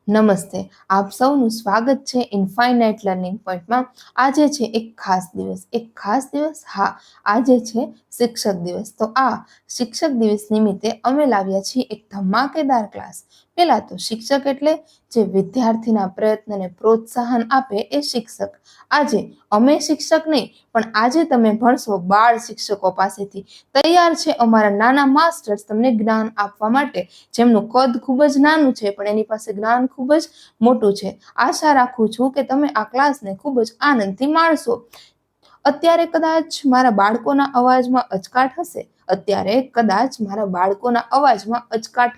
નમસ્તે. આપ સૌનું સ્વાગત છે ઇન્ફાઇનાઇટ લર્નિંગ પોઈન્ટમાં. આજે છે એક ખાસ દિવસ. હા, આજે છે શિક્ષક દિવસ. તો આ શિક્ષક દિવસ નિમિત્તે અમે લાવ્યા છીએ એક ધમાકેદાર ક્લાસ. પહેલા તો શિક્ષક એટલે જે વિદ્યાર્થીના પ્રયત્નને પ્રોત્સાહન આપે એ શિક્ષક. આજે અમે શિક્ષક નહીં, પણ આજે તમે ભણશો બાળ શિક્ષકો પાસેથી. તૈયાર છે અમારા નાના માસ્ટર્સ તમને જ્ઞાન આપવા માટે, જેમનું કદ ખૂબ જ નાનું છે પણ એની પાસે જ્ઞાન ખૂબ જ મોટું છે. આશા રાખું છું કે તમે આ ક્લાસને ખૂબ જ આનંદથી માણશો. અત્યારે કદાચ મારા બાળકોના અવાજમાં અચકાટ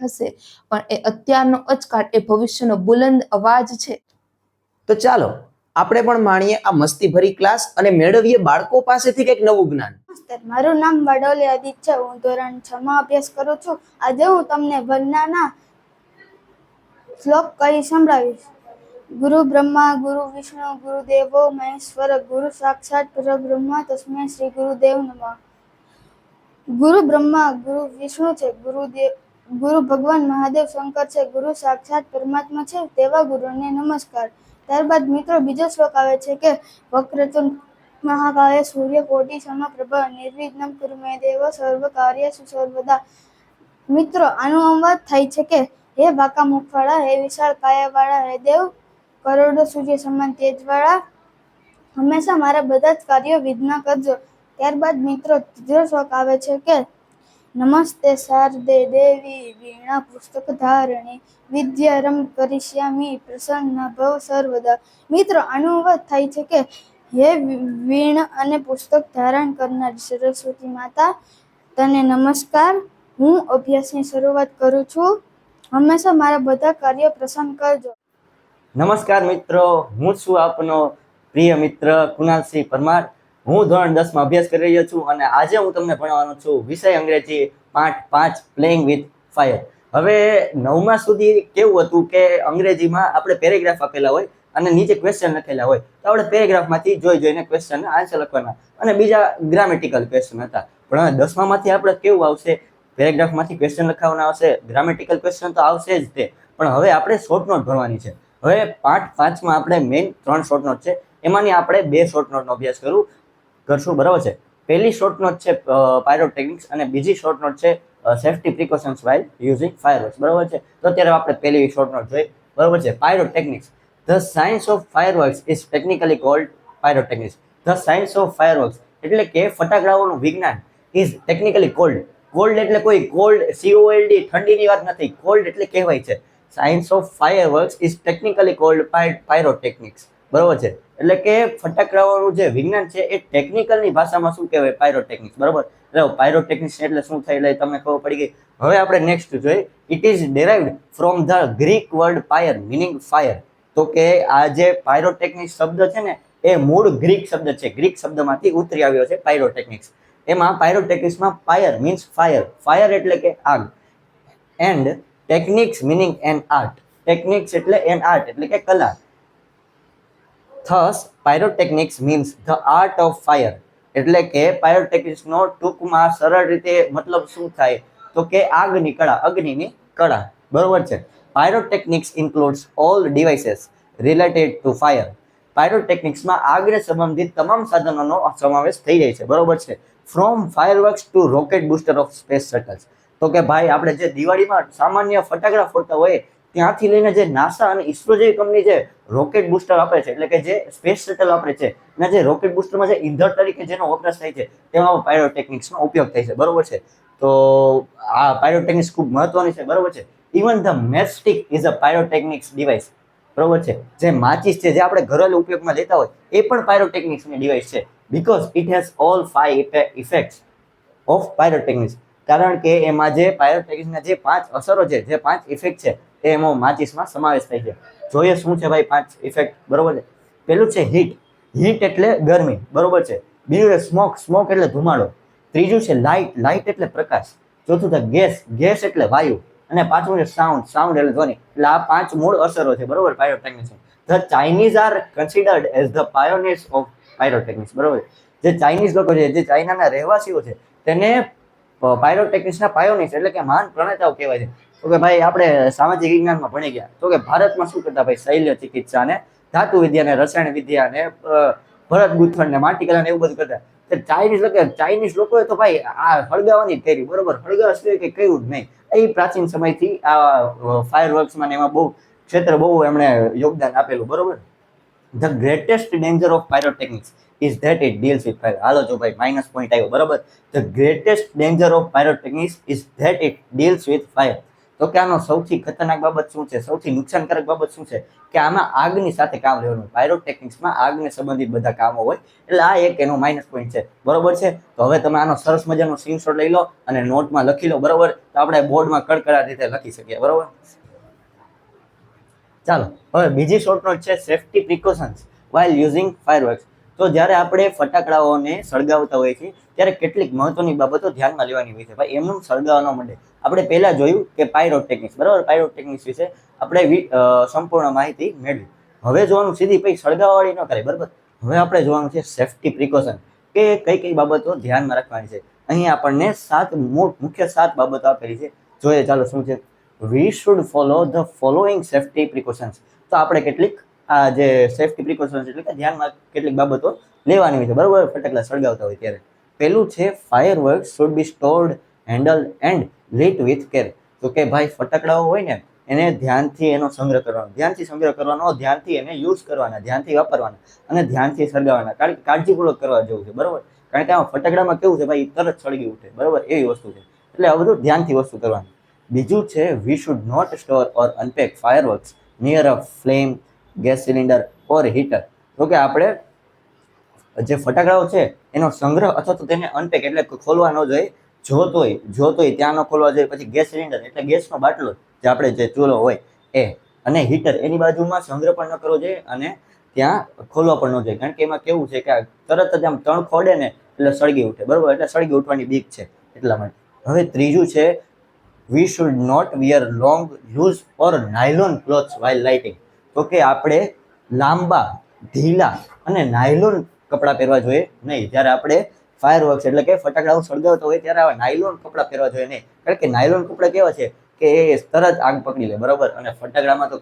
હશે, પણ એ અત્યારનો અચકાટ એ ભવિષ્યનો બુલંદ અવાજ છે. તો ચાલો આપણે પણ માણીએ આ મસ્તી ભરી ક્લાસ અને મેળવીએ બાળકો પાસેથી કંઈક નવું જ્ઞાન. મારું નામ વડોલી અદિત છે. હું ધોરણ 6 માં અભ્યાસ કરું છું. આજે હું તમને વંદનાના શ્લોક કહી સંભળાવીશ. ગુરુ બ્રહ્મા ગુરુ વિષ્ણુ ગુરુદેવો મહેશ્વર ગુરુ સાક્ષાત પરબ્રહ્મ તસ્મૈ શ્રી ગુરુદેવ નમઃ. ગુરુ બ્રહ્મા ગુરુ વિષ્ણુ છે, ગુરુ ભગવાન મહાદેવ શંકર છે, ગુરુ સાક્ષાત પરમાત્મા છે, તેવા ગુરુને નમસ્કાર. ત્યારબાદ મિત્રો બીજો શ્લોક આવે છે કે વક્રતુંડ મહાકાય સૂર્યકોટિ સમપ્રભ નિર્વિઘ્નં કુરુ મે દેવ સર્વ કાર્યેષુ સર્વદા. મિત્રો આનો અનુવાદ થાય છે કે હે બાકા મુખવાળા, હે વિશાળ કાયાવાળા, હે દેવ કરોડો સૂર્ય સમાન તેજવાળા, હંમેશા મારા બધા જ કાર્યો વિઘ્ન કરજો. ત્યારબાદ મિત્રો ત્રીજો શ્લોક આવે છે કે નમસ્તે શારદે દેવી વીણા પુસ્તક ધારણી વિદ્યારંભ કરિષ્યામિ પ્રસન્ન ભવ સર્વદા. મિત્રો આનો અનુવાદ થાય છે કે હે વીણ અને પુસ્તક ધારણ કરનારી સરસ્વતી માતા, તને નમસ્કાર. હું અભ્યાસની શરૂઆત કરું છું. હંમેશા મારા બધા કાર્યો પ્રસન્ન કરજો. નમસ્કાર મિત્રો, હું છું આપનો પ્રિય મિત્ર કુનાલસિંહ પરમાર. હું ધોરણ 10 માં અભ્યાસ કરી રહ્યો છું અને આજે હું તમને ભણાવવાનો છું વિષય અંગ્રેજી પાઠ 5 પ્લેઇંગ વિથ ફાયર. હવે 9મા સુધી કેવું હતું કે અંગ્રેજીમાં આપણે પેરેગ્રાફ આપેલા હોય અને નીચે ક્વેશ્ચન લખેલા હોય, તો આપણે પેરેગ્રાફમાંથી જોઈને ક્વેશ્ચનના આન્સર લખવાના અને બીજા ગ્રામેટિકલ ક્વેશ્ચન હતા. પણ હવે 10મામાંથી આપણે કેવું આવશે, પેરેગ્રાફમાંથી ક્વેશ્ચન લખાવવાના આવશે, ગ્રામેટિકલ ક્વેશ્ચન તો આવશે જ તે, પણ હવે આપણે શોર્ટ નોટ ભરવાની છે. હવે પાઠ 5માં આપણે મેઇન 3 શોર્ટ નોટ છે, એમાંની આપણે 2 શોર્ટ નોટનો અભ્યાસ કરશું, બરાબર છે. પહેલી શોર્ટ નોટ છે પાયરોટેકનિક્સ અને બીજી શોર્ટ નોટ છે safety precautions while using fireworks, બરાબર છે. તો અત્યારે આપણે પહેલી શોર્ટ નોટ જોઈ, બરાબર છે. Pyrotechnics. The science of fireworks is technically cold pyrotechnics. The science of fireworks એટલે કે ફટાકડાઓનું વિજ્ઞાન ઇઝ ટેકનિકલી કોલ્ડ. કોલ્ડ એટલે કોઈ કોલ્ડ COLD ઠંડીની વાત નથી, કોલ્ડ એટલે કહેવાય છે. Science of fireworks is technically cold pyrotechnics, બરાબર છે. એટલે કે ફટાકડાઓનું જે વિજ્ઞાન છે એ ટેકનિકલની ભાષામાં શું કહેવાય, પાયરોટેકનિક્સ, બરાબર. એટલે પાયરોટેકનિક્સ એટલે શું થાય એટલે તમને ખબર પડી ગઈ. હવે આપણે નેક્સ્ટ જોઈએ. It is derived from the Greek word pyre meaning fire. તો કે આ જે પાયરોટેકનિક્સ શબ્દ છે ને એ મૂળ ગ્રીક શબ્દ છે, ગ્રીક શબ્દમાંથી ઉતરી આવ્યો છે પાયરોટેકનિક્સ. એમાં પાયરોટેકનિક્સમાં પાયર મીન્સ ફાયર, ફાયર એટલે કે આગ, and technics meaning an art, technics એટલે એન આર્ટ એટલે કે કલા. Thus pyrotechnics means the art of fire. એટલે કે પાયરોટેકનિક્સનો ટૂંકમાં સરળ રીતે મતલબ શું થાય તો કે આગની કળા, અગ્નિની કળા, બરોબર છે. Pyrotechnics includes all devices related to fire. પાયરોટેકનિક્સમાં આગને સંબંધિત તમામ સાધનોનો સમાવેશ થઈ જાય છે, બરોબર છે. From fireworks to rocket booster of space shuttles. તો કે ભાઈ આપણે જે દિવાળીમાં સામાન્ય ફટાકડા ફોડતા હોય ત્યાંથી લઈને જે નાસા અને ઇસરો જેવી કંપની જે રોકેટ બુસ્ટર આપે છે, એટલે કે જે સ્પેસ શટલ વાપરે છે, અને જે રોકેટ બુસ્ટરમાં જે ઇંધણ તરીકે જેનો વપરાશ થાય છે તેમાં પાયરોટેકનિક્સનો ઉપયોગ થાય છે, બરોબર છે. તો આ પાયરોટેકનિક્સ ખૂબ મહત્વની છે, બરોબર છે. Even the matchstick is a pyrotechnics device, બરોબર છે. જે માચિસ છે જે આપણે ઘરેલું ઉપયોગમાં લેતા હોય એ પણ પાયરોટેકનિક્સની ડિવાઇસ છે, because it has all 5 effects of pyrotechnics. કારણ કે એમાં જે પાયરોટેકનિક્સના જે 5 અસરો છે, જે 5 ઇફેક્ટ છે એ એમાં માચિસમાં સમાવેશ થાય છે. જોઈએ શું છે ભાઈ 5 ઇફેક્ટ, બરોબર છે. પેલું છે હીટ, હીટ એટલે ગરમી, બરોબર છે. બીજું છે સ્મોક, સ્મોક એટલે ધુમાડો. ત્રીજું છે લાઇટ, લાઇટ એટલે પ્રકાશ. ચોથું છે ગેસ, ગેસ એટલે વાયુ. અને પાંચમું છે સાઉન્ડ, સાઉન્ડ એટલે ધ્વનિ. એટલે આ 5 મૂળ અસરો છે, બરોબર, pyrotechnics. The Chinese are considered as the pioneers of pyrotechnics, બરોબર. જે ચાઇનીઝ લોકો છે, જે ચાઇનાના રહેવાસીઓ છે, તેને પાયરોટેકનિક્સના પાયોનિયર્સ એટલે કે મહાન પ્રણેતાઓ કહેવાય છે. તો કે ભાઈ આપણે સામાજિક વિજ્ઞાનમાં ભણી ગયા તો કે ભારતમાં શું કરતા ભાઈ શૈલ્ય ચિકિત્સા ને ધાતુ વિદ્યા ને રસાયણ વિદ્યા ને ભરત ગૂંથણ ને માટીકલા ને એવું બધું કરતા. ચાઇનીઝ લોકોએ તો ભાઈ આ હળગાવાની જ કરી, બરોબર, હળગાવા સિવાય કંઈ કર્યું જ નહીં. એ પ્રાચીન સમયથી આ ફાયર વર્ક્સમાં એમાં બહુ ક્ષેત્ર બહુ એમણે યોગદાન આપેલું, બરોબર. The greatest danger of pyrotechnics is that it deals with fire. હાલો જો ભાઈ માઇનસ પોઈન્ટ આવ્યો, બરોબર. The greatest danger of pyrotechnics is that it deals with fire. તો કે આનો સૌથી ખતરનાક બાબત શું છે, સૌથી નુકસાનકારક બાબત શું છે કે આમાં આગની સાથે કામ લેવાનું. પાયરોટેકનિક્સમાં આગને સંબંધિત બધા કામો હોય, એટલે આ એક એનો માઇનસ પોઈન્ટ છે, બરોબર છે. તો હવે તમે આનો સરસ મજાનો સ્ક્રીનશોટ લઈ લો અને નોટમાં લખી લો, બરોબર. તો આપણે બોર્ડમાં કડકડાટ રીતે લખી શકીએ, બરોબર. ચાલો હવે બીજી શોર્ટ નોટ છે safety precautions while using fireworks. તો જ્યારે આપણે ફટાકડાઓને સળગાવતા હોઈએ છીએ ત્યારે કેટલીક મહત્વની બાબતો ધ્યાનમાં લેવાની હોય છે. ભાઈ એમનું સળગાવવા ન માંડે. આપણે પહેલા જોયું કે પાયરોટેકનિક્સ, બરાબર. પાયરોટેકનિક્સ વિશે આપણે સંપૂર્ણ માહિતી મેળવી. હવે જોવાનું સીધી પછી સળગાવવાળી ન કરે, બરાબર. હવે આપણે જોવાનું છે સેફ્ટી પ્રિકોશન, કે કઈ કઈ બાબતો ધ્યાનમાં રાખવાની છે. અહીં આપણને મુખ્ય 7 બાબતો આપેલી છે. જોઈએ ચાલો શું છે. We should follow the following safety precautions. તો આપણે કેટલીક આ જે સેફ્ટી પ્રિકોશન્સ એટલે કે ધ્યાનમાં કેટલીક બાબતો લેવાની હોય છે, બરાબર, ફટાકડા સળગાવતા હોય ત્યારે. પહેલું છે fire works should be stored, handle and lit with care. તો કે ભાઈ ફટાકડાઓ હોય ને એને ધ્યાનથી એનો સંગ્રહ કરવાનો, ધ્યાનથી એને યુઝ કરવાના, ધ્યાનથી વાપરવાના અને ધ્યાનથી સળગાવવાના, કાળજીપૂર્વક કરવા જેવું છે, બરાબર. કારણ કે આમાં ફટાકડામાં કેવું છે ભાઈ, તરત સળગી ઉઠે, બરાબર, એવી વસ્તુ છે. એટલે આ બધું ધ્યાનથી વસ્તુ કરવાની. બીજું છે we should not store or unpack fireworks near a flame, gas cylinder or heater. તો કે આપણે જે ફટાકડાઓ છે એનો સંગ્રહ અથવા તો તેને અનપેક એટલે ખોલવા ન જોઈએ, જોતોય ત્યાં ન ખોલવા જોઈએ. પછી ગેસ સિલિન્ડર એટલે ગેસનો બાટલો જે આપણે જે ચૂલો હોય એ, અને હીટર એની બાજુમાં સંગ્રહ પણ ન કરવો જોઈએ અને ત્યાં ખોલવા પણ ન જોઈએ. કારણ કે એમાં કેવું છે કે તરત જ આમ તણ ખોડે ને એટલે સળગી ઉઠે, બરાબર. એટલે સળગી ઉઠવાની બીક છે એટલા માટે. હવે ત્રીજું છે we should not wear long loose or nylon clothes while lighting. તો કે આપણે લાંબા, ઢીલા અને નાયલોન કપડાં પહેરવા જોઈએ નહીં જ્યારે આપણે ફાયરવર્ક્સ એટલે કે ફટાકડાઓ સળગાવતા હોય ત્યારે આવા નાયલોન કપડાં પહેરવા જોઈએ નહીં. કારણ કે નાયલોન કપડાં કેવા છે કે એ તરત આગ પકડી લે, બરાબર. અને ફટાકડામાં તો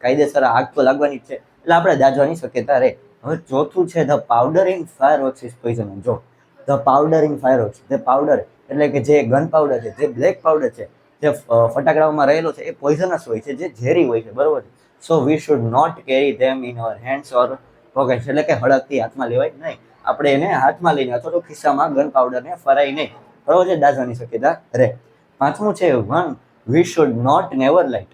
કાયદેસર આગ તો લાગવાની જ છે, એટલે આપણે દાઝવાની શક્યતા રહે. હવે ચોથું છે the powder in fireworks is poison. જો ધ પાવડર ઇન ફાયરવર્ક્સ, જે પાવડર એટલે કે જે ગન પાવડર છે, જે બ્લેક પાવડર છે, જે ફટાકડાઓમાં રહેલો છે એ પોઈઝનસ હોય છે, જે ઝેરી હોય છે, બરોબર. So we should not carry them in our hands or pockets. એટલે કે હળકથી હાથમાં લેવાય નહીં. આપણે એને હાથમાં લઈને અથવા તો ખિસ્સામાં ગન પાવડરને ફરાઈ નહીં, બરોબર છે, દાઝવાની શક્યતા રહે. પાંચમું છે we should not never light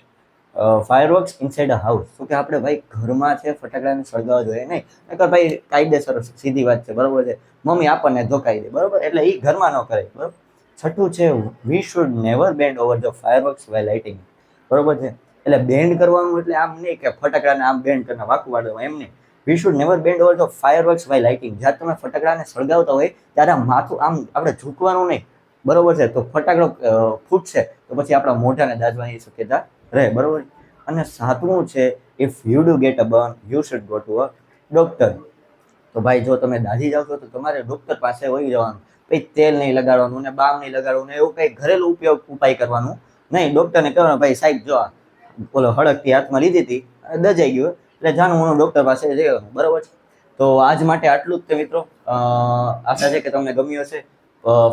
fireworks inside a house. તો કે આપણે ભાઈ ઘરમાં છે ફટાકડાને સળગાવવા જોઈએ નહીં. નકર ભાઈ કાયદેસર સીધી વાત છે, બરોબર છે, મમ્મી આપણને ધોકાઈ દે, બરોબર. એટલે એ ઘરમાં ન કરે, બરોબર. છઠ્ઠું છે we should never band over the fireworks while lighting. બરોબર છે. એટલે બેન્ડ કરવાનું એટલે આમ નહીં કે ફટાકડાને આમ બેન્ડ કરીને વાંકું વાળવા, એમ નહીં. We should never band over the fireworks while lighting. જ્યારે તમે ફટાકડાને સળગાવતા હોય ત્યારે માથું આમ આપણે ઝૂકવાનું નહીં, બરોબર છે. તો ફટાકડો ફૂટશે તો પછી આપણા મોઢાને દાઝવાની શક્યતા રહે, બરોબર. અને સાતમું છે if you do get a burn you should go to a doctor. તો ભાઈ જો તમે દાઝી જાવ છો તો તમારે ડોક્ટર પાસે વહી જવાનું. પછી તેલ નહીં લગાડવાનું ને બામ નહીં લગાડવાનું, એવું કંઈ ઘરેલું ઉપાય કરવાનું નહીં. ડોક્ટરને કહેવાનું ભાઈ સાહેબ જો બોલો હળકથી હાથમાં લીધી હતી અને દજાઈ ગયું, એટલે જાણું હું ડોક્ટર પાસે જવાનું, બરોબર છે. તો આજ માટે આટલું જ છે મિત્રો. આશા છે કે તમને ગમ્યું હશે.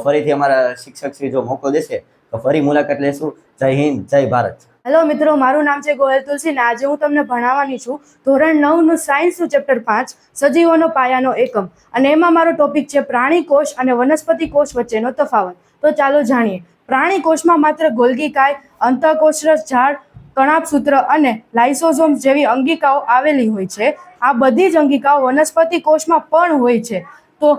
ફરીથી અમારા શિક્ષક શ્રી જો મોકો દેશે તો ફરી મુલાકાત લેશું. જય હિન્દ, જય ભારત. હેલો મિત્રો, મારું નામ છે ગોયલ તુલસી ને આજે હું તમને ભણાવવાની છું ધોરણ 9 નું સાયન્સનું ચેપ્ટર 5 સજીવોનો પાયાનો એકમ. અને એમાં મારો ટોપિક છે પ્રાણી કોષ અને વનસ્પતિ કોષ વચ્ચેનો તફાવત. તો ચાલો જાણીએ. પ્રાણી કોષમાં માત્ર ગોલ્ગી કાય, અંતઃકોષરસ ઝાડ, કણાભસૂત્ર અને લાઇસોઝોમ જેવી અંગિકાઓ આવેલી હોય છે. આ બધી જ અંગિકાઓ વનસ્પતિ કોષમાં પણ હોય છે. તો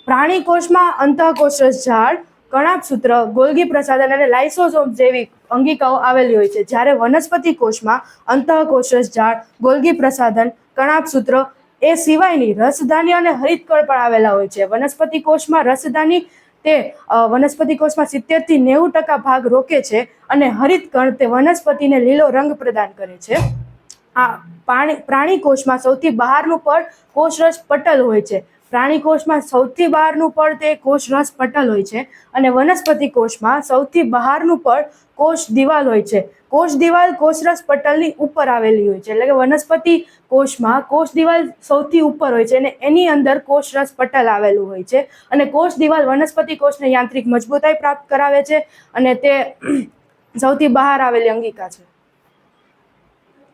પ્રાણી કોષમાં અંતઃકોષરસ ઝાડ, કણાભસૂત્ર, ગોલ્ગી પ્રસાધન અને લાઇસોઝોમ જેવી અંગિકાઓ આવેલી હોય છે. જ્યારે વનસ્પતિ કોષમાં અંતઃકોષરસ ઝાડ, ગોલ્ગી પ્રસાધન, કણાભસૂત્ર એ સિવાયની રસધાની અને હરિતકણ પણ આવેલા હોય છે. વનસ્પતિ કોષમાં રસધાની તે વનસ્પતિ કોષમાં 70 થી 90% ભાગ રોકે છે અને હરિતકણ તે વનસ્પતિને લીલો રંગ પ્રદાન કરે છે. આ પ્રાણી કોષમાં સૌથી બહારનું પડ કોષરસ પટલ હોય છે. પ્રાણી કોષમાં સૌથી બહારનું પડ તે કોષરસ પટલ હોય છે અને વનસ્પતિ કોષમાં સૌથી બહારનું પડ કોષ દિવાલ હોય છે. કોષ દિવાલ કોષરસ પટલની ઉપર આવેલી હોય છે, એટલે કે વનસ્પતિ કોષમાં કોષ દિવાલ સૌથી ઉપર હોય છે અને એની અંદર કોષરસ પટલ આવેલું હોય છે. અને કોષ દિવાલ વનસ્પતિ કોષને યાંત્રિક મજબૂતાઈ પ્રાપ્ત કરાવે છે અને તે સૌથી બહાર આવેલી અંગિકા છે.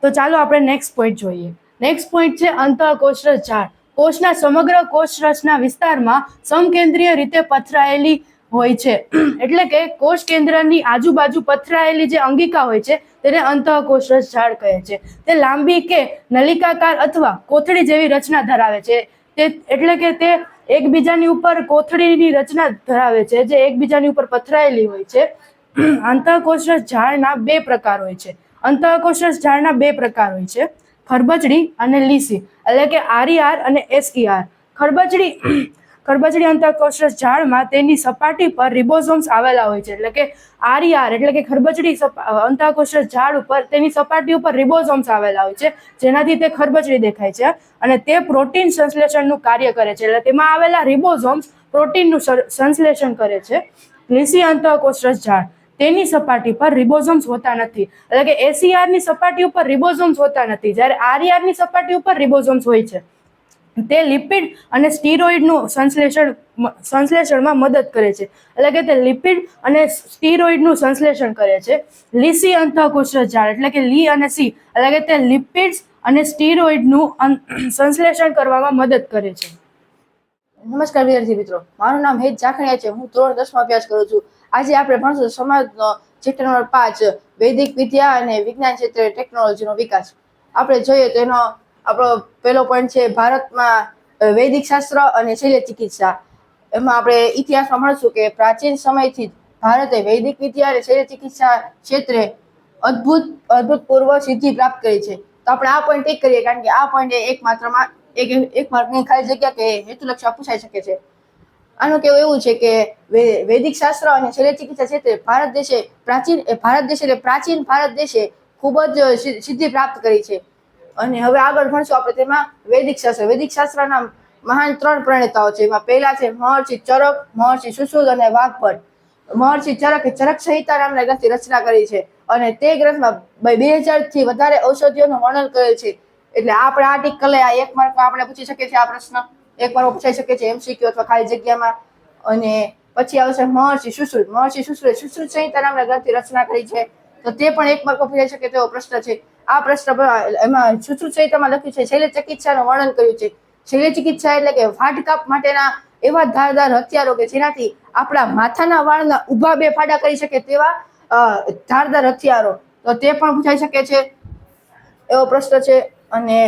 તો ચાલો આપણે નેક્સ્ટ પોઈન્ટ જોઈએ. નેક્સ્ટ પોઈન્ટ છે અંતઃકોષરસ ઝાડ. કોષના સમગ્ર કોષરસના વિસ્તારમાં સમકેન્દ્રીય રીતે પથરાયેલી હોય છે, એટલે કે કોષ કેન્દ્રની આજુબાજુ પથરાયેલી જે અંગિકા હોય છે તેને અંતઃકોષરસ ઝાડ કહે છે. તે લાંબી કે નલિકાકાર અથવા કોથળી જેવી રચના ધરાવે છે. એટલે કે તે એકબીજાની ઉપર કોથળીની રચના ધરાવે છે, જે એકબીજાની ઉપર પથરાયેલી હોય છે. અંતઃકોષરસ ઝાડના બે પ્રકાર હોય છે. અંતઃકોષરસ ઝાડના બે પ્રકાર હોય છે, ખરબચડી અને લીસી, એટલે કે RER અને SER. ખરબચડી અંતઃકોષરસ ઝાડમાં તેની સપાટી પર રિબોઝોમ્સ આવેલા હોય છે, એટલે કે RER એટલે કે ખરબચડી અંતઃકોષરસ ઝાડ ઉપર તેની સપાટી ઉપર રિબોઝોમ્સ આવેલા હોય છે, જેનાથી તે ખરબચડી દેખાય છે અને તે પ્રોટીન સંશ્લેષણનું કાર્ય કરે છે. એટલે તેમાં આવેલા રિબોઝોમ્સ પ્રોટીનનું સંશ્લેષણ કરે છે. લીસી અંતઃકોષરસ ઝાડ તેની સપાટી પર રિબોઝોમ્સ હોતા નથી, એટલે કે SER ની સપાટી ઉપર રિબોઝોમ્સ હોતા નથી, જ્યારે RER ની સપાટી ઉપર રિબોઝોમ્સ હોય છે. તે લિપિડ અને સ્ટીરોઇડનું સંશ્લેષણમાં મદદ કરે છે, એટલે કે તે લિપિડ અને સ્ટીરોઇડનું સંશ્લેષણ કરે છે. લીસી અંતઃકોષરસ ઝાડ એટલે કે લી અને સી, એટલે કે તે લિપિડ્સ અને સ્ટીરોઇડનું સંશ્લેષણ કરવામાં મદદ કરે છે. નમસ્કાર વિદ્યાર્થી મિત્રો, મારું નામ હેત જાખણીયા છે. હું ધોરણ 10માં અભ્યાસ કરું છું. આજે આપણે ભણશું સમાજનો ચેપ્ટર નંબર 5 વૈદિક વિદ્યા અને વિજ્ઞાન ક્ષેત્રે ટેકનોલોજીનો વિકાસ. આપણે જોઈએ તો એનો આપણો પહેલો પોઈન્ટ છે ભારતમાં વૈદિક શાસ્ત્ર અને શલ્ય ચિકિત્સા. એમાં આપણે ઇતિહાસમાં ભણશું કે પ્રાચીન સમયથી જ ભારતે વૈદિક વિદ્યા અને શલ્ય ચિકિત્સા ક્ષેત્રે અદ્ભુતપૂર્વ સિદ્ધિ પ્રાપ્ત કરી છે. તો આપણે આ પોઈન્ટ ટીક કરીએ, કારણ કે આ પોઈન્ટ એક માર્કની ખાલી જગ્યા કે હેતુલક્ષી પૂછાઈ શકે છે. આનું કહેવું એવું છે કે વૈદિક શાસ્ત્ર અને શલ્ય ચિકિત્સા ક્ષેત્રે ભારત દેશે પ્રાચીન ભારત દેશે ખૂબ જ સિદ્ધિ પ્રાપ્ત કરી છે. અને હવે આગળ ભણશું આપણે તેમાં વૈદિક શાસ્ત્ર. વૈદિક શાસ્ત્રના મહાન 3 પ્રણેતાઓ છે. એમાં પહેલા છે મહર્ષિ ચરક, મહર્ષિ સુશ્રુત અને વાઘભટ્ટ. મહર્ષિ ચરકે ચરક સંહિતા નામના ગ્રંથની રચના કરી છે અને તે ગ્રંથમાં 2000 થી વધારે ઔષધિઓનું વર્ણન કરેલ છે. એટલે આપણે આ ટીક કરી આ એક માર્કમાં આપણે પૂછી શકીએ છીએ. આ પ્રશ્ન એક માર્કમાં પૂછાઈ શકે છે MCQ અથવા ખાલી જગ્યામાં. અને પછી આવશે મહર્ષિ સુશ્રુત. મહર્ષિ સુશ્રુતે સુશ્રુત સંહિતા નામના ગ્રંથની રચના કરી છે, તો તે પણ એક માર્કમાં પૂછાઈ શકે તેવો પ્રશ્ન છે. આ પ્રશ્ન એમાં સુશ્રુત સંહિતામાં લખ્યું છે શલ્ય ચિકિત્સાનું વર્ણન કર્યું છે. શલ્ય ચિકિત્સા એટલે કે વાટકાપ માટેના એવા ધારદાર હથિયારો કે જેનાથી આપણા માથાના વાળના ઊભા 2 ફાડા કરી શકે તેવા ધારદાર હથિયારો, તો તે પણ પૂછાઈ શકે છે એવો પ્રશ્ન છે. અને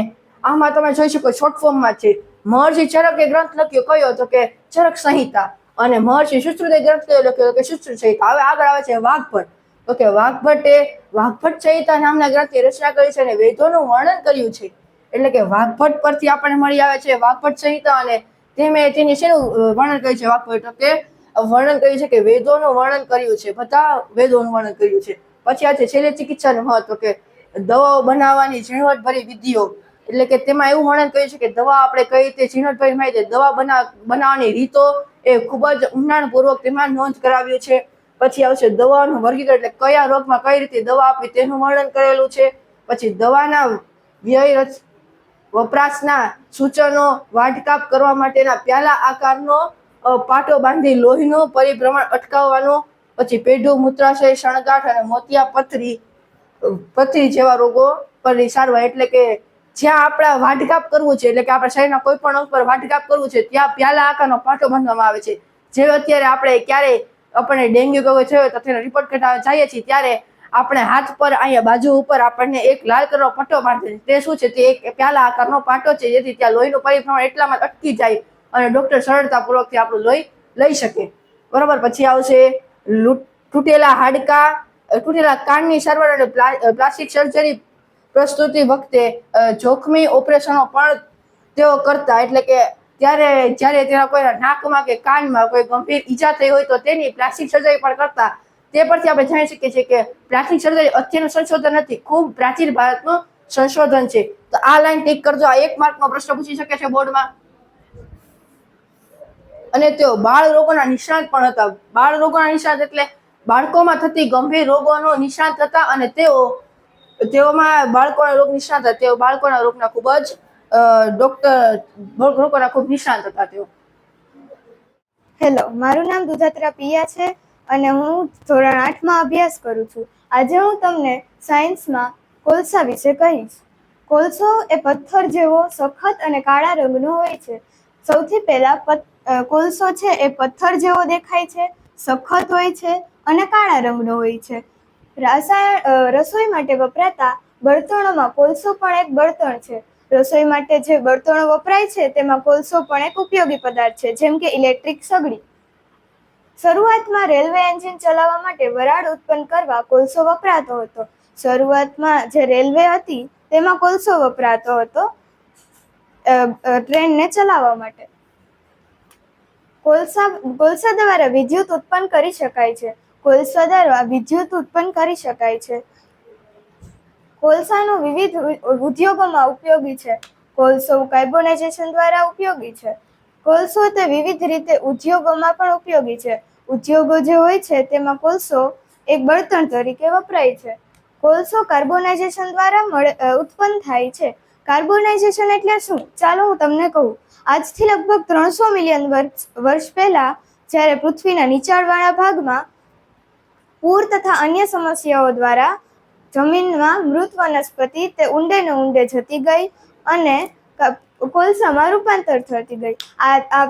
આમાં તમે જોઈ શકો શોર્ટ ફોર્મમાં છે. મહર્ષિ ચરકે ગ્રંથ લખ્યો કયો તો કે ચરક સંહિતા, અને મહર્ષિ સુશ્રુતે ગ્રંથ લખ્યો કે સુશ્રુત સંહિતા. હવે આગળ આવે છે વાઘભટ્ટ. તો કે વાઘભટ્ટ સંહિતા નામના ગ્રંથની રચના કરી છે અને વેદોનું વર્ણન કર્યું છે. એટલે કે વાઘભટ્ટ પરથી આપણને મળી આવે છે વાઘભટ્ટ સંહિતા, અને તેની શેનું વર્ણન કર્યું છે વાઘભટ્ટ? તો કે વર્ણન કર્યું છે કે વેદોનું વર્ણન કર્યું છે, બધા વેદોનું વર્ણન કર્યું છે. પછી આ છે શલ્ય ચિકિત્સાનું મહત્વ, કે દવાઓ બનાવવાની ઝીણવટભરી વિધિઓ, એટલે કે તેમાં એવું વર્ણન કર્યું છે કે દવા આપણે કઈ રીતે ઝીણવટભરી માહિતી, દવા બનાવવાની રીતો એ ખૂબ જ ઊંડાણપૂર્વક તેમાં નોંધ કરાવ્યું છે. પછી આવશે દવાનું વર્ગીકરણ, એટલે કયા રોગમાં કઈ રીતે દવા આપવી તેનું વર્ણન કરેલું છે. પછી દવાના વ્યય વપરાશના સૂચનો, વાટકાપ કરવા માટેના પ્યાલા આકારનો પાટો બાંધી લોહીનું પરિભ્રમણ અટકાવવાનો. પછી પેઢું, મૂત્રાશય, શણગાંઠ અને મોતિયા પથરી જેવા રોગો પરની સારવાર, એટલે કે જ્યાં આપણે વાટકાપ કરવું છે, એટલે કે આપણા શરીરના કોઈ પણ અંગ પર વાટકાપ કરવું છે ત્યાં પ્યાલા આકારનો પાટો બાંધવામાં આવે છે. જે અત્યારે આપણે ક્યારેય આપણને ડેન્ગ્યુ કે થયો તો તેનો રિપોર્ટ કઢાવવા જઈએ છીએ ત્યારે આપણે હાથ પર અહીંયા બાજુ ઉપર આપણને એક લાલ કલરનો પટ્ટો બાંધે છે. તે શું છે? તે એક પ્યાલા આકારનો પાટો છે, જેથી ત્યાં લોહીનું પરિભ્રમણ એટલામાં અટકી જાય અને ડોક્ટર સરળતાપૂર્વકથી આપણું લોહી લઈ શકે. બરાબર. પછી આવશે તૂટેલા હાડકાં, તૂટેલા કાનની સારવાર અને પ્લાસ્ટિક સર્જરી પ્રસ્તુતિ વખતે જોખમી ઓપરેશનો પણ તેઓ કરતા. એટલે કે જ્યારે તેના કોઈ નાકમાં કે કાનમાં કોઈ ગંભીર ઈજા થઈ હોય તો તેની પ્લાસ્ટિક સર્જરી પણ કરતા. તે પરથી આપણે જાણી શકીએ છીએ કે પ્લાસ્ટિક સર્જરી અત્યારનું સંશોધન નથી, ખૂબ પ્રાચીન ભારતનું સંશોધન છે. તો આ લાઈન ટીક કરજો. આ એક માર્કનો પ્રશ્ન પૂછી શકે છે બોર્ડમાં. અને તેઓ બાળ રોગોના નિષ્ણાત પણ હતા. બાળ રોગોના નિષ્ણાત એટલે બાળકોમાં થતી ગંભીર રોગોનો નિષ્ણાત હતા અને તેઓમાં બાળકોના રોગ નિષ્ણાત હતા. તેઓ બાળકોના રોગના ખૂબ જ રોગોના ખૂબ નિષ્ણાત હતા તેઓ. હેલો, મારું નામ દુધાત્રા પિયા છે અને હું ધોરણ 8માં અભ્યાસ કરું છું. આજે હું તમને સાયન્સમાં કોલસા વિશે કહીશ. કોલસો એ પથ્થર જેવો સખત અને કાળા રંગનો હોય છે. સૌથી પહેલા કોલસો છે એ પથ્થર જેવો દેખાય છે, સખત હોય છે અને કાળા રંગનો હોય છે. રસોઈ માટે વપરાતા બળતણોમાં કોલસો પણ એક બળતણ છે. રસોઈ માટે જે બળતણો વપરાય છે તેમાં કોલસો પણ એક ઉપયોગી પદાર્થ છે, જેમ કે ઇલેક્ટ્રિક સગડી. શરૂઆતમાં રેલવે એન્જિન ચલાવવા માટે વરાળ ઉત્પન્ન કરવા કોલસો વપરાતો હતો. શરૂઆતમાં જે રેલવે હતી તેમાં કોલસો વપરાતો હતો ટ્રેનને ચલાવવા માટે. કોલસા દ્વારા વિદ્યુત ઉત્પન્ન કરી શકાય છે. કોલસા દ્વારા વિદ્યુત ઉત્પન્ન કરી શકાય છે. કોલસાનો વિવિધ ઉદ્યોગોમાં ઉપયોગી છે. કોલસો કાર્બોનાઇઝેશન દ્વારા ઉપયોગી છે. કોલસો તે વિવિધ રીતે ઉદ્યોગોમાં પણ ઉપયોગી છે. ઉદ્યોગો જે હોય છે તેમાં કોલસો એક બળતણ તરીકે વપરાય છે. કોલસો કાર્બોનાઇઝેશન દ્વારા ઉત્પન્ન થાય છે. કાર્બોનાઇઝેશન એટલે શું? ચાલો હું તમને કહું. આજથી લગભગ 300 મિલિયન વર્ષ પહેલા જ્યારે પૃથ્વીના નીચાણવાળા ભાગમાં પૂર તથા અન્ય સમસ્યાઓ દ્વારા જમીનમાં મૃત વનસ્પતિ તે ઊંડે ને ઊંડે જતી ગઈ અને કોલસામાં રૂપાંતર થતી ગઈ. આ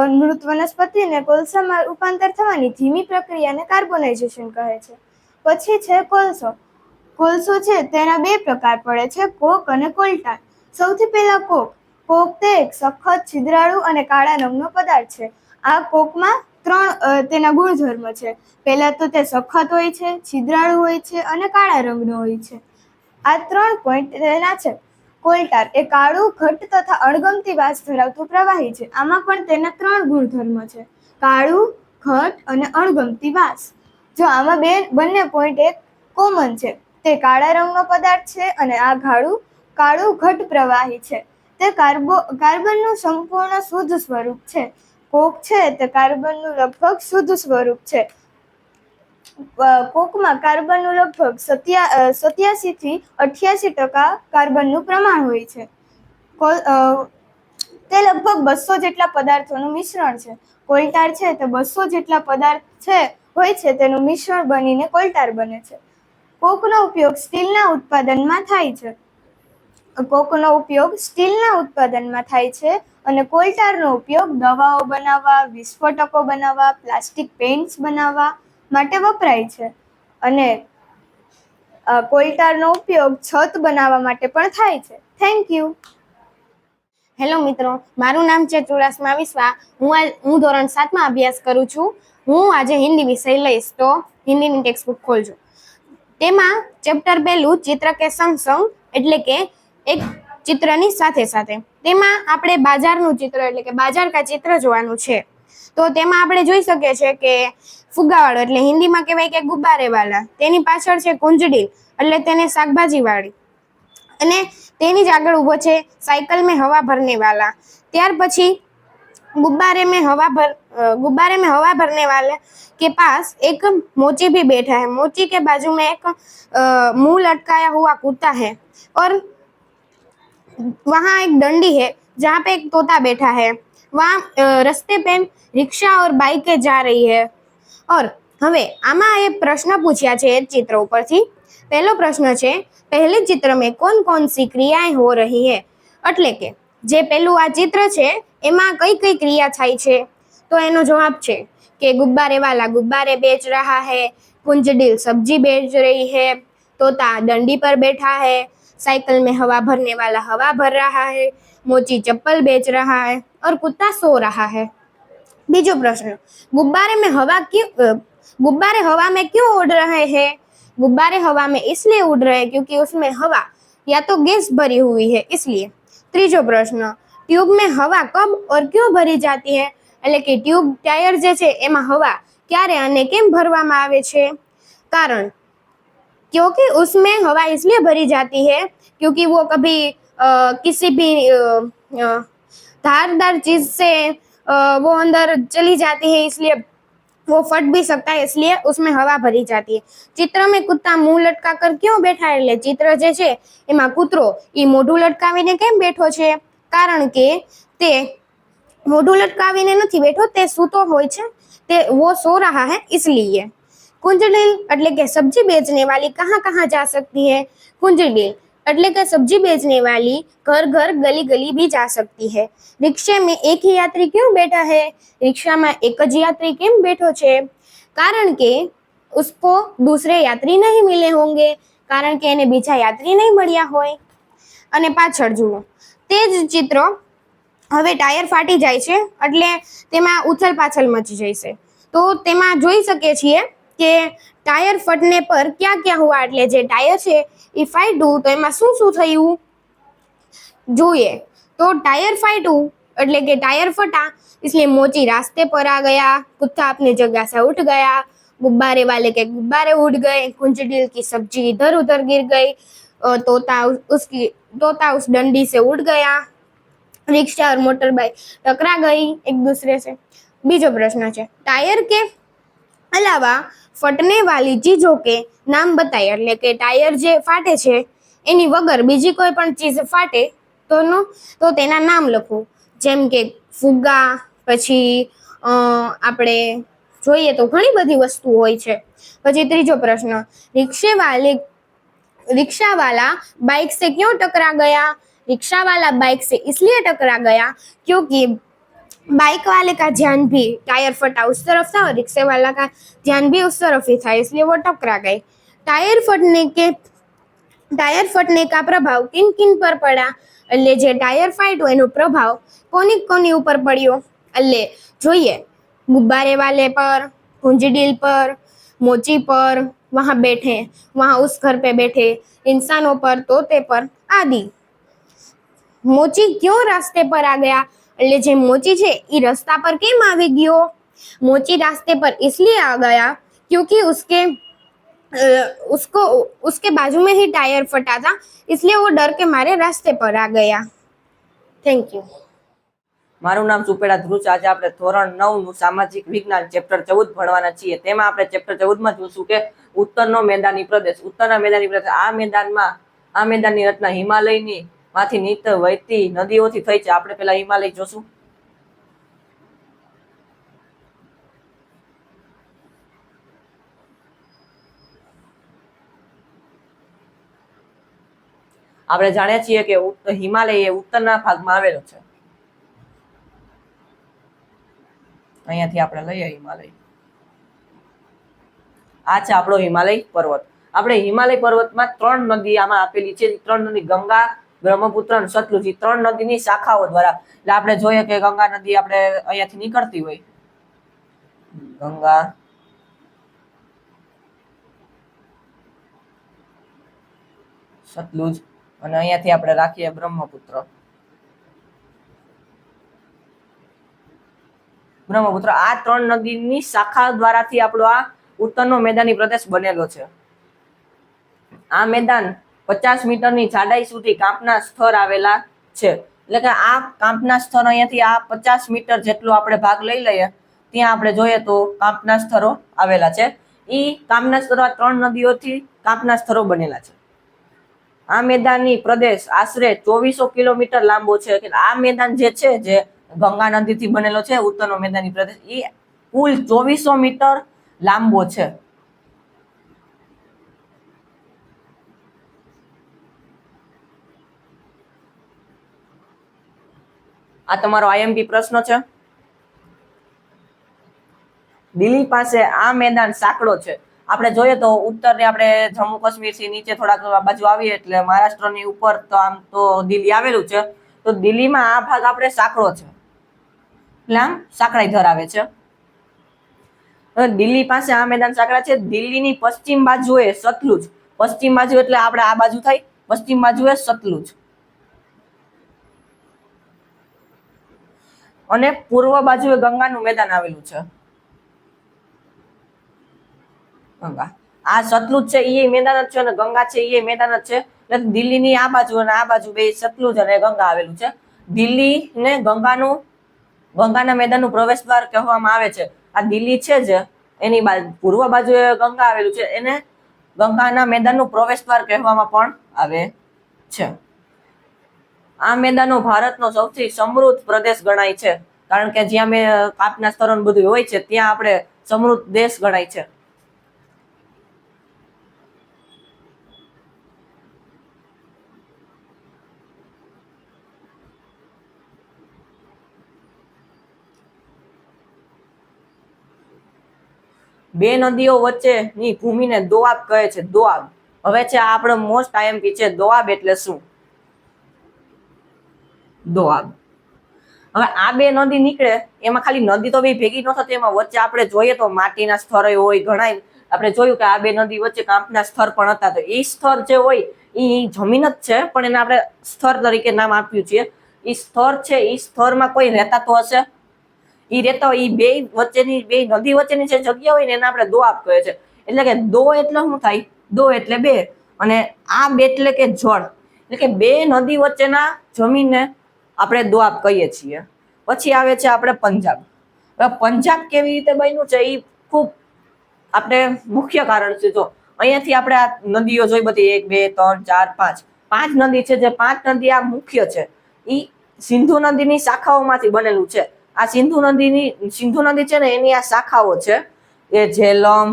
મૃત વનસ્પતિને કોલસામાં રૂપાંતર થવાની ધીમી પ્રક્રિયાને કાર્બોનાઇઝેશન કહે છે. પછી છે કોલસો. કોલસો છે તેના બે પ્રકાર પડે છે, કોક અને કોલટાર. સૌથી પહેલા કોક. કોક તે એક સખત, છિદ્રાળુ અને કાળા રંગનો પદાર્થ છે. આ કોકમાં 3 તેના ગુણધર્મ છે. પહેલા તો તે સખત હોય છે, છિદ્રાળુ હોય છે અને કાળા રંગનો હોય છે. આ 3 પોઈન્ટ તેના છે. કોલટાર એ કાળું, ઘટ્ટ તથા અણગમતી વાસ ધરાવતું પ્રવાહી છે. આમાં પણ તેના 3 ગુણધર્મ છે, કાળું, ઘટ્ટ અને અણગમતી વાસ. જો આમાં બંને પોઈન્ટ એક કોમન છે. તે કાળા રંગનો પદાર્થ છે અને આ કાળું ઘટ્ટ પ્રવાહી છે. તે કાર્બનનું સંપૂર્ણ શુદ્ધ સ્વરૂપ છે. કોક છે તે કાર્બનનું લગભગ શુદ્ધ સ્વરૂપ છે. કોકમાં કાર્બનનું લગભગ 87 થી 88% કાર્બનનું પ્રમાણ હોય છે. તે લગભગ 200 જેટલા પદાર્થોનું મિશ્રણ છે. કોલટાર છે તે 200 જેટલા પદાર્થ હોય છે તેનું મિશ્રણ બનીને કોલટાર બને છે. કોકનો ઉપયોગ સ્ટીલના ઉત્પાદનમાં થાય છે અને કોલટારનો ઉપયોગ દવાઓ બનાવવા, વિસ્ફોટકો બનાવવા, પ્લાસ્ટિક પેઇન્ટ્સ બનાવવા માટે વપરાય છે અને કોલટારનો ઉપયોગ છત બનાવવા માટે પણ થાય છે. Thank you. હેલો મિત્રો, મારું નામ છે ચુડાસમા વિશ્વા. હું ધોરણ 7માં અભ્યાસ કરું છું. હું આજે હિન્દી વિષય લઈશ, તો હિન્દીની ટેક્સ્ટ બુક ખોલજો. તેમાં ચેપ્ટર 1 ચિત્ર કે સંગ સંગ એટલે કે એક ચિત્રની સાથે સાથે. તેમાં આપણે બાજારનું ચિત્ર એટલે કે બાજાર કા ચિત્ર જોવાનું છે. તો તેમાં આપણે જોઈ શકીએ છીએ કે ફુગ્ગાવાળો એટલે હિન્દીમાં કહેવાય કે ગુબ્બારેવાલા, તેની પાછળ છે કુંજડીલ એટલે તેને શાકભાજીવાળી, અને તેની જ આગળ ઊભો છે સાયકલ મેં હવા ભરને વાલા. ત્યાર પછી गुब्बारे में हवा भरने वाले के पास एक मोची भी बैठा है. मोची के बाजू में एक मुंह लटकाया हुआ कुत्ता है और वहाँ एक डंडी है जहाँ पे एक तोता बैठा है. वहाँ रास्ते पे रिक्शा और बाइकें जा रही है. और હવે આમાં એ પ્રશ્ન પૂછ્યા છે ચિત્ર ઉપરથી. પહેલો પ્રશ્ન છે, પહેલે ચિત્ર में कौन कौन सी क्रियाएं हो रही है. એટલે કે જે પહેલું આ ચિત્ર છે એમાં કઈ કઈ ક્રિયા થાય છે. તો એનો જવાબ છે કે गुब्बारे वाला गुब्बारे बेच रहा है, कुंजडिल सब्जी बेच रही है, तोता डंडी पर बैठा है, साइकिल में हवा भरने वाला हवा भर रहा है, मोची चप्पल बेच रहा है और कुत्ता सो रहा है. बीजो प्रश्न, गुब्बारे हवा में क्यों उड़ रहे हैं. गुब्बारे हवा में इसलिए उड़ रहे हैं क्योंकि उसमें हवा या तो गैस भरी हुई है इसलिए. ત્રીજો પ્રશ્ન, ટ્યુબ में हवा कब और क्यों भरी जाती है. એટલે કે ટ્યુબ ટાયર જે છે એમાં હવા ક્યારે અને કેમ ભરવામાં આવે છે. कारण क्योंकि उसमें हवा इसलिए भरी जाती है क्योंकि वो कभी किसी भी धारदार चीज से वो अंदर चली जाती है, इसलिए वो फट भी सकता है, इसलिए उसमें हवा भरी जाती है। चित्र में कुत्ता मुंह लटका कर क्यों बैठा है? એટલે ચિત્ર જે છે એમાં કૂતરો ઈ મોઢું લટકાવીને કેમ બેઠો છે? કારણ કે તે મોઢું લટકાવીને નથી બેઠો, તે સૂતો હોય છે, તે वो सो रहा है इसलिए। कुंजड़ील એટલે કે सब्जी बेचने वाली कहाँ कहाँ जा सकती है? कुंजड़ील એટલે કે सब्जी बेचने वाली घर घर गली गली भी जा सकती है। रिक्शे में एक ही यात्री क्यों बैठा है? रिक्शाમાં એક જ यात्री કેમ બેઠો છે? કારણ કે उसको दूसरे यात्री नहीं मिले होंगे, કારણ કે એને બીજા યાત્રી નહીં મળ્યા હોય। અને પાછળ જુઓ તે જ ચિત્ર, હવે ટાયર ફાટી જાય છે એટલે તેમાં ઉથલ પાછલ મચી જશે। તો તેમાં જોઈ શકીએ છીએ કે ટાયર ફટને પર ક્યાં ક્યાં હુઆ, એટલે જે ટાયર છે એ ફાટ્યું તો એમાં શું શું થયું જોઈએ। તો ટાયર ફાટ્યું એટલે કે ટાયર फटा, इसलिए मोची रास्ते पर आ गया, कुत्ता अपनी जगह से उठ गया, गुब्बारे वाले के गुब्बारे उड़ गए, कुंजड़ील की सब्जी इधर उधर गिर गई, तोता उस डंडी से उड़ गया, रिक्शा और मोटर बाइक टकरा गई एक दूसरे से। बीजो प्रश्न है, टायर के अलावा फटने वाली चीजों के नाम बताए, એટલે કે ટાયર જે ફાટે છે એની વગર બીજી કોઈ પણ ચીજ ફાટે તો તેના નામ લખો। જેમ કે ફુગ્ગા, પછી આપણે જોઈએ તો ઘણી બધી વસ્તુ હોય છે। પછી ત્રીજો પ્રશ્ન, रिक्शा वाला बाइक से क्यों टकरा गया? रिक्शा वाला बाइक से इसलिए टकरा गया क्योंकि बाइक वाले का ध्यान भी टायर फटा उस तरफ था और रिक्शे वाला का ध्यान भी उस तरफ ही था, इसलिए वो टकरा गए। टायर फटने का प्रभाव किन किन पर पड़ा? એટલે જે ટાયર ફાટ્યું એનો પ્રભાવ કોની ઉપર પડ્યો? એટલે જોઈએ गुब्बारे वाले पर, कुंजड़ील पर, मोची पर, वहां बैठे, वहां उस घर पे बैठे इंसानों पर, तोते पर आदि। मोची क्यों रास्ते पर आ गया? એટલે જે मोची છે એ रस्ता पर કેમ આવી ગયો? मोची रास्ते पर इसलिए आ गया क्योंकि उसके बाजू में ही टायर फटा था, इसलिए वो डर के मारे रास्ते पर आ गया। Thank you. મારું નામ સુપેડા ધ્રુજ। આજે આપણે ધોરણ 9 નું સામાજિક વિજ્ઞાન ચેપ્ટર 14 ભણવાના છીએ। તેમાં આપણે ચેપ્ટર 14 માં જોશું કે ઉત્તરનો મેદાની પ્રદેશ। ઉત્તરના મેદાની પ્રદેશ, આ મેદાનની રચના હિમાલયની માંથી વહેતી નદીઓથી થઈ છે। આપણે પહેલા હિમાલય જોશું। આપણે જાણીએ છીએ કે હિમાલય એ ઉત્તરના ભાગમાં આવેલો છે। અહીંયાથી આપણે લઈએ હિમાલય, આ છે આપણો હિમાલય પર્વત। આપણે હિમાલય પર્વતમાં 3 નદી આમાં આપેલી છે। 3 નદી ગંગા, બ્રહ્મપુત્ર અને સતલુજ, 3 નદીની શાખાઓ દ્વારા। એટલે આપણે જોઈએ કે ગંગા નદી આપણે અહીંયાથી નીકળતી હોય, ગંગા, સતલુજ અને અહીંયાથી આપણે રાખીએ બ્રહ્મપુત્ર। આ 3 નદીની શાખા દ્વારાથી આપણો આ ઉત્તરનો મેદાની પ્રદેશ બનેલો છે। આ મેદાન 50 મીટરની જાડાઈ સુધી કાંપના સ્તર આવેલા છે। એટલે કે આ કાંપના સ્તર અહીંયાથી આ 50 મીટર જેટલો આપણે ભાગ લઈ લઈએ, ત્યાં આપણે જોઈએ તો કાંપના સ્તરો આવેલા છે। ઈ કાંપના સ્તરો આ 3 નદીઓથી કાંપના સ્તરો બનેલા છે। આ મેદાની પ્રદેશ આશરે 2400 કિલોમીટર લાંબો છે। કે આ મેદાન જે છે, જે ગંગા નદીથી બનેલો છે ઉત્તરનો મેદાની પ્રદેશ, એ કુલ 2400 મીટર લાંબો છે। આ તમારો આઈએમપી પ્રશ્ન છે। દિલ્હી પાસે આ મેદાન સાંકડો છે। આપણે જોઈએ તો ઉત્તરને આપણે જમ્મુ કાશ્મીર થી નીચે થોડાક બાજુ આવીએ એટલે મહારાષ્ટ્રની ઉપર તો આમ તો દિલ્હી આવેલું છે। તો દિલ્હીમાં આ ભાગ આપણે સાંકડો છે, એટલે આમ સાંકડાઈ ધરાવે છે। દિલ્હી પાસે આ મેદાન સાંકડા છે। દિલ્હીની પશ્ચિમ બાજુએ સતલુજ, પશ્ચિમ બાજુ એટલે આપણે આ બાજુ થઈ, પશ્ચિમ બાજુએ સતલુજ અને પૂર્વ બાજુએ ગંગાનું મેદાન આવેલું છે। ગંગા, આ સતલુજ છે એ મેદાન જ છે અને ગંગા છે એ મેદાન જ છે। એટલે દિલ્હીની આ બાજુ અને આ બાજુ બે સતલુજ અને ગંગા આવેલું છે। દિલ્હી ને ગંગાનું ગંગાના મેદાનનું પ્રવેશ દ્વાર કહેવામાં આવે છે. આ દિલ્હી છે જ એની પૂર્વ બાજુએ ગંગા આવેલું છે, એને ગંગાના મેદાનનું પ્રવેશ દ્વાર કહેવામાં પણ આવે છે. આ મેદાનો ભારતનો સૌથી સમૃદ્ધ પ્રદેશ ગણાય છે, કારણ કે જ્યાં કાપના સ્તરો બધું હોય છે ત્યાં આપણે સમૃદ્ધ દેશ ગણાય છે. બે નદીઓ વચ્ચેની ભૂમિને દોઆબ કહે છે. દોઆબ. હવે છે આ આપણો મોસ્ટ આઈએમપી છે. દોઆબ એટલે શું? દોઆબ. હવે આ બે નદી નીકળે એમાં ખાલી નદી તો બે ભેગી ન થતી, એમાં વચ્ચે આપણે જોઈએ તો માટીના સ્તર હોય ઘણા. આપણે જોયું કે આ બે નદી વચ્ચે કાંપના સ્તર પણ હતા. તો એ સ્તર જે હોય એ જમીન જ છે, પણ એને આપણે સ્તર તરીકે નામ આપ્યું છે. એ સ્તર છે, એ સ્તરમાં કોઈ રહેતા તો હશે. એ રહેતા હોય, એ બે વચ્ચેની બે નદી વચ્ચેની જે જગ્યા હોય ને એને આપણે દોઆબ કહે છે. એટલે કે દો એટલે શું થાય? દો એટલે બે, અને આબ એટલે કે જળ. એટલે કે બે નદી વચ્ચેના જમીનને આપણે દોઆબ કહીએ છીએ. પછી આવે છે આપણે પંજાબ. હવે પંજાબ કેવી રીતે બન્યું છે એ ખૂબ આપણે મુખ્ય કારણ છે. જો અહીંયાથી આપણે આ નદીઓ જોઈ બધી 1 2 3 4 5 નદી છે. જે 5 નદી આ મુખ્ય છે એ સિંધુ નદીની શાખાઓમાંથી બનેલું છે. આ સિંધુ નદી છે ને એની આ શાખાઓ છે એ ઝેલમ,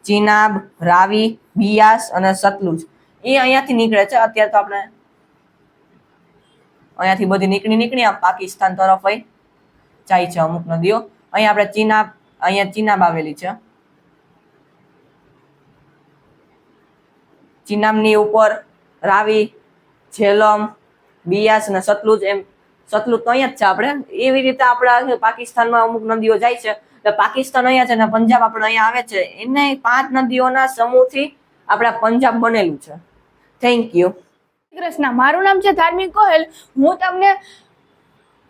ચિનાબ, રાવી, બિયાસ અને સતલુજ. એ અહીંયાથી નીકળે છે. અત્યારે તો આપણે અહીંયાથી બધી નીકળી આમ પાકિસ્તાન તરફ જાય છે અમુક નદીઓ. અહીંયા આપણે અહીંયા ચિનાબ આવેલી છે. ચિનાબની ઉપર રાવી, ઝેલમ, બિયાસ અને સતલુજ. એમ સતલુજ તો અહીંયા જ છે આપણે. એવી રીતે આપણા પાકિસ્તાનમાં અમુક નદીઓ જાય છે. એટલે પાકિસ્તાન અહીંયા છે ને પંજાબ આપણે અહીંયા આવે છે. એને 5 નદીઓના સમૂહથી આપણા પંજાબ બનેલું છે. Thank you. કૃષ્ણ. મારું નામ છે ધાર્મિક ગોહેલ. હું તમને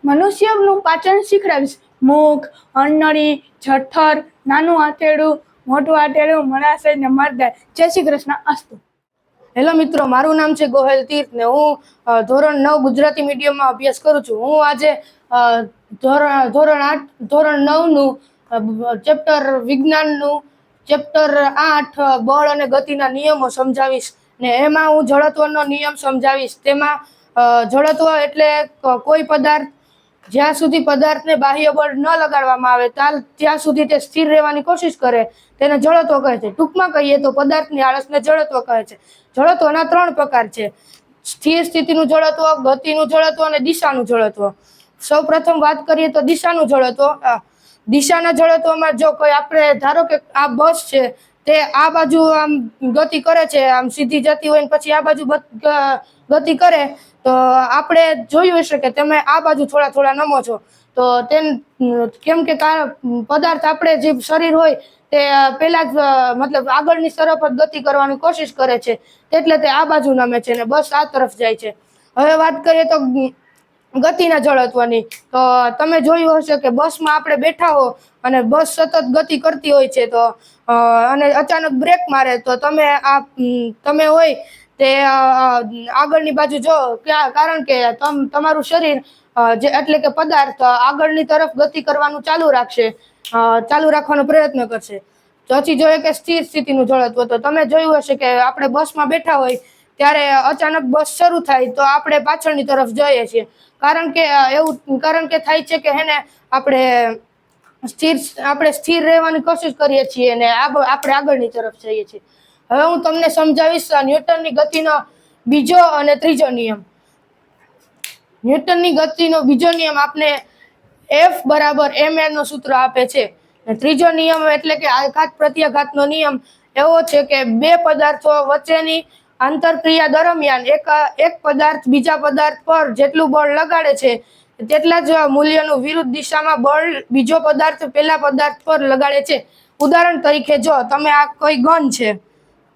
મનુષ્યનું પાચન શીખડાવીશ. મુખ, અન્નળી, જઠર, નાનું આંતરડું, મોટું આંતરડું, મળાશય ને મરદાર. જય શ્રી કૃષ્ણ. અસ્તુ. હેલો મિત્રો, મારું નામ છે ગોહેલ તીર્થ ને હું ધોરણ 9 ગુજરાતી મીડિયમમાં અભ્યાસ કરું છું. હું આજે ધોરણ 9નું ચેપ્ટર વિજ્ઞાનનું ચેપ્ટર 8 બળ અને ગતિના નિયમો સમજાવીશ ને એમાં હું જડત્વનો નિયમ સમજાવીશ. તેમાં જડત્વ એટલે કોઈ પદાર્થ જ્યાં સુધી પદાર્થને બાહ્ય બળ ન લગાડવામાં આવે ત્યાં સુધી તે સ્થિર રહેવાની કોશિશ કરે તેને જડત્વ કહે છે. ટૂંકમાં કહીએ તો પદાર્થની આળસને જડત્વ કહે છે. જડત્વના 3 પ્રકાર છે: સ્થિર સ્થિતિનું જડત્વ, ગતિનું જડત્વ અને દિશાનું જડત્વ. સૌ પ્રથમ વાત કરીએ તો દિશાનું જડત્વ. દિશાના જડત્વમાં જો કોઈ આપણે ધારો કે આ બસ છે તે આ બાજુ આમ ગતિ કરે છે, આમ સીધી જતી હોય ને પછી આ બાજુ ગતિ કરે તો આપણે જોયું હશે કે તમે આ બાજુ થોડા થોડા નમો છો. તો કેમ કે પદાર્થ આપણે જે શરીર હોય તે પહેલા જ મતલબ આગળની તરફ જ ગતિ કરવાની કોશિશ કરે છે, એટલે તે આ બાજુ નમે છે ને બસ આ તરફ જાય છે. હવે વાત કરીએ તો ગતિના જડત્વની, તો તમે જોયું હશે કે બસમાં આપણે બેઠા હો અને બસ સતત ગતિ કરતી હોય છે તો અને અચાનક બ્રેક મારે તો તમે હોય તે આગળની બાજુ જો, કારણ કે તમારું શરીર એટલે કે પદાર્થ આગળની તરફ ગતિ કરવાનું ચાલુ રાખવાનો પ્રયત્ન કરશે. પછી જોઈએ કે સ્થિર સ્થિતિનું જડત્વ, તો તમે જોયું હશે કે આપણે બસમાં બેઠા હોય ત્યારે અચાનક બસ શરૂ થાય તો આપણે પાછળની તરફ જઈએ છીએ, કારણ કે થાય છે કે આપણે સ્થિર રહેવાની કોશિશ કરીએ છીએ અને આપણે આગળની તરફ જઈએ છીએ. હવે હું તમને સમજાવીશ ન્યૂટનની ગતિનો બીજો અને ત્રીજો નિયમ. ન્યૂટનની ગતિનો બીજો નિયમ આપણે F = ma નો સૂત્ર આપે છે. ત્રીજો નિયમ એટલે કે આઘાત પ્રત્યાઘાતનો નિયમ એવો છે કે બે પદાર્થો વચ્ચેની આંતરક્રિયા દરમિયાન એક પદાર્થ બીજા પદાર્થ પર જેટલું બળ લગાડે છે તેટલા જ મૂલ્યનું વિરુદ્ધ દિશામાં બળ બીજો પદાર્થ પેલા પદાર્થ પર લગાડે છે. ઉદાહરણ તરીકે જો તમે આ કોઈ ગન છે,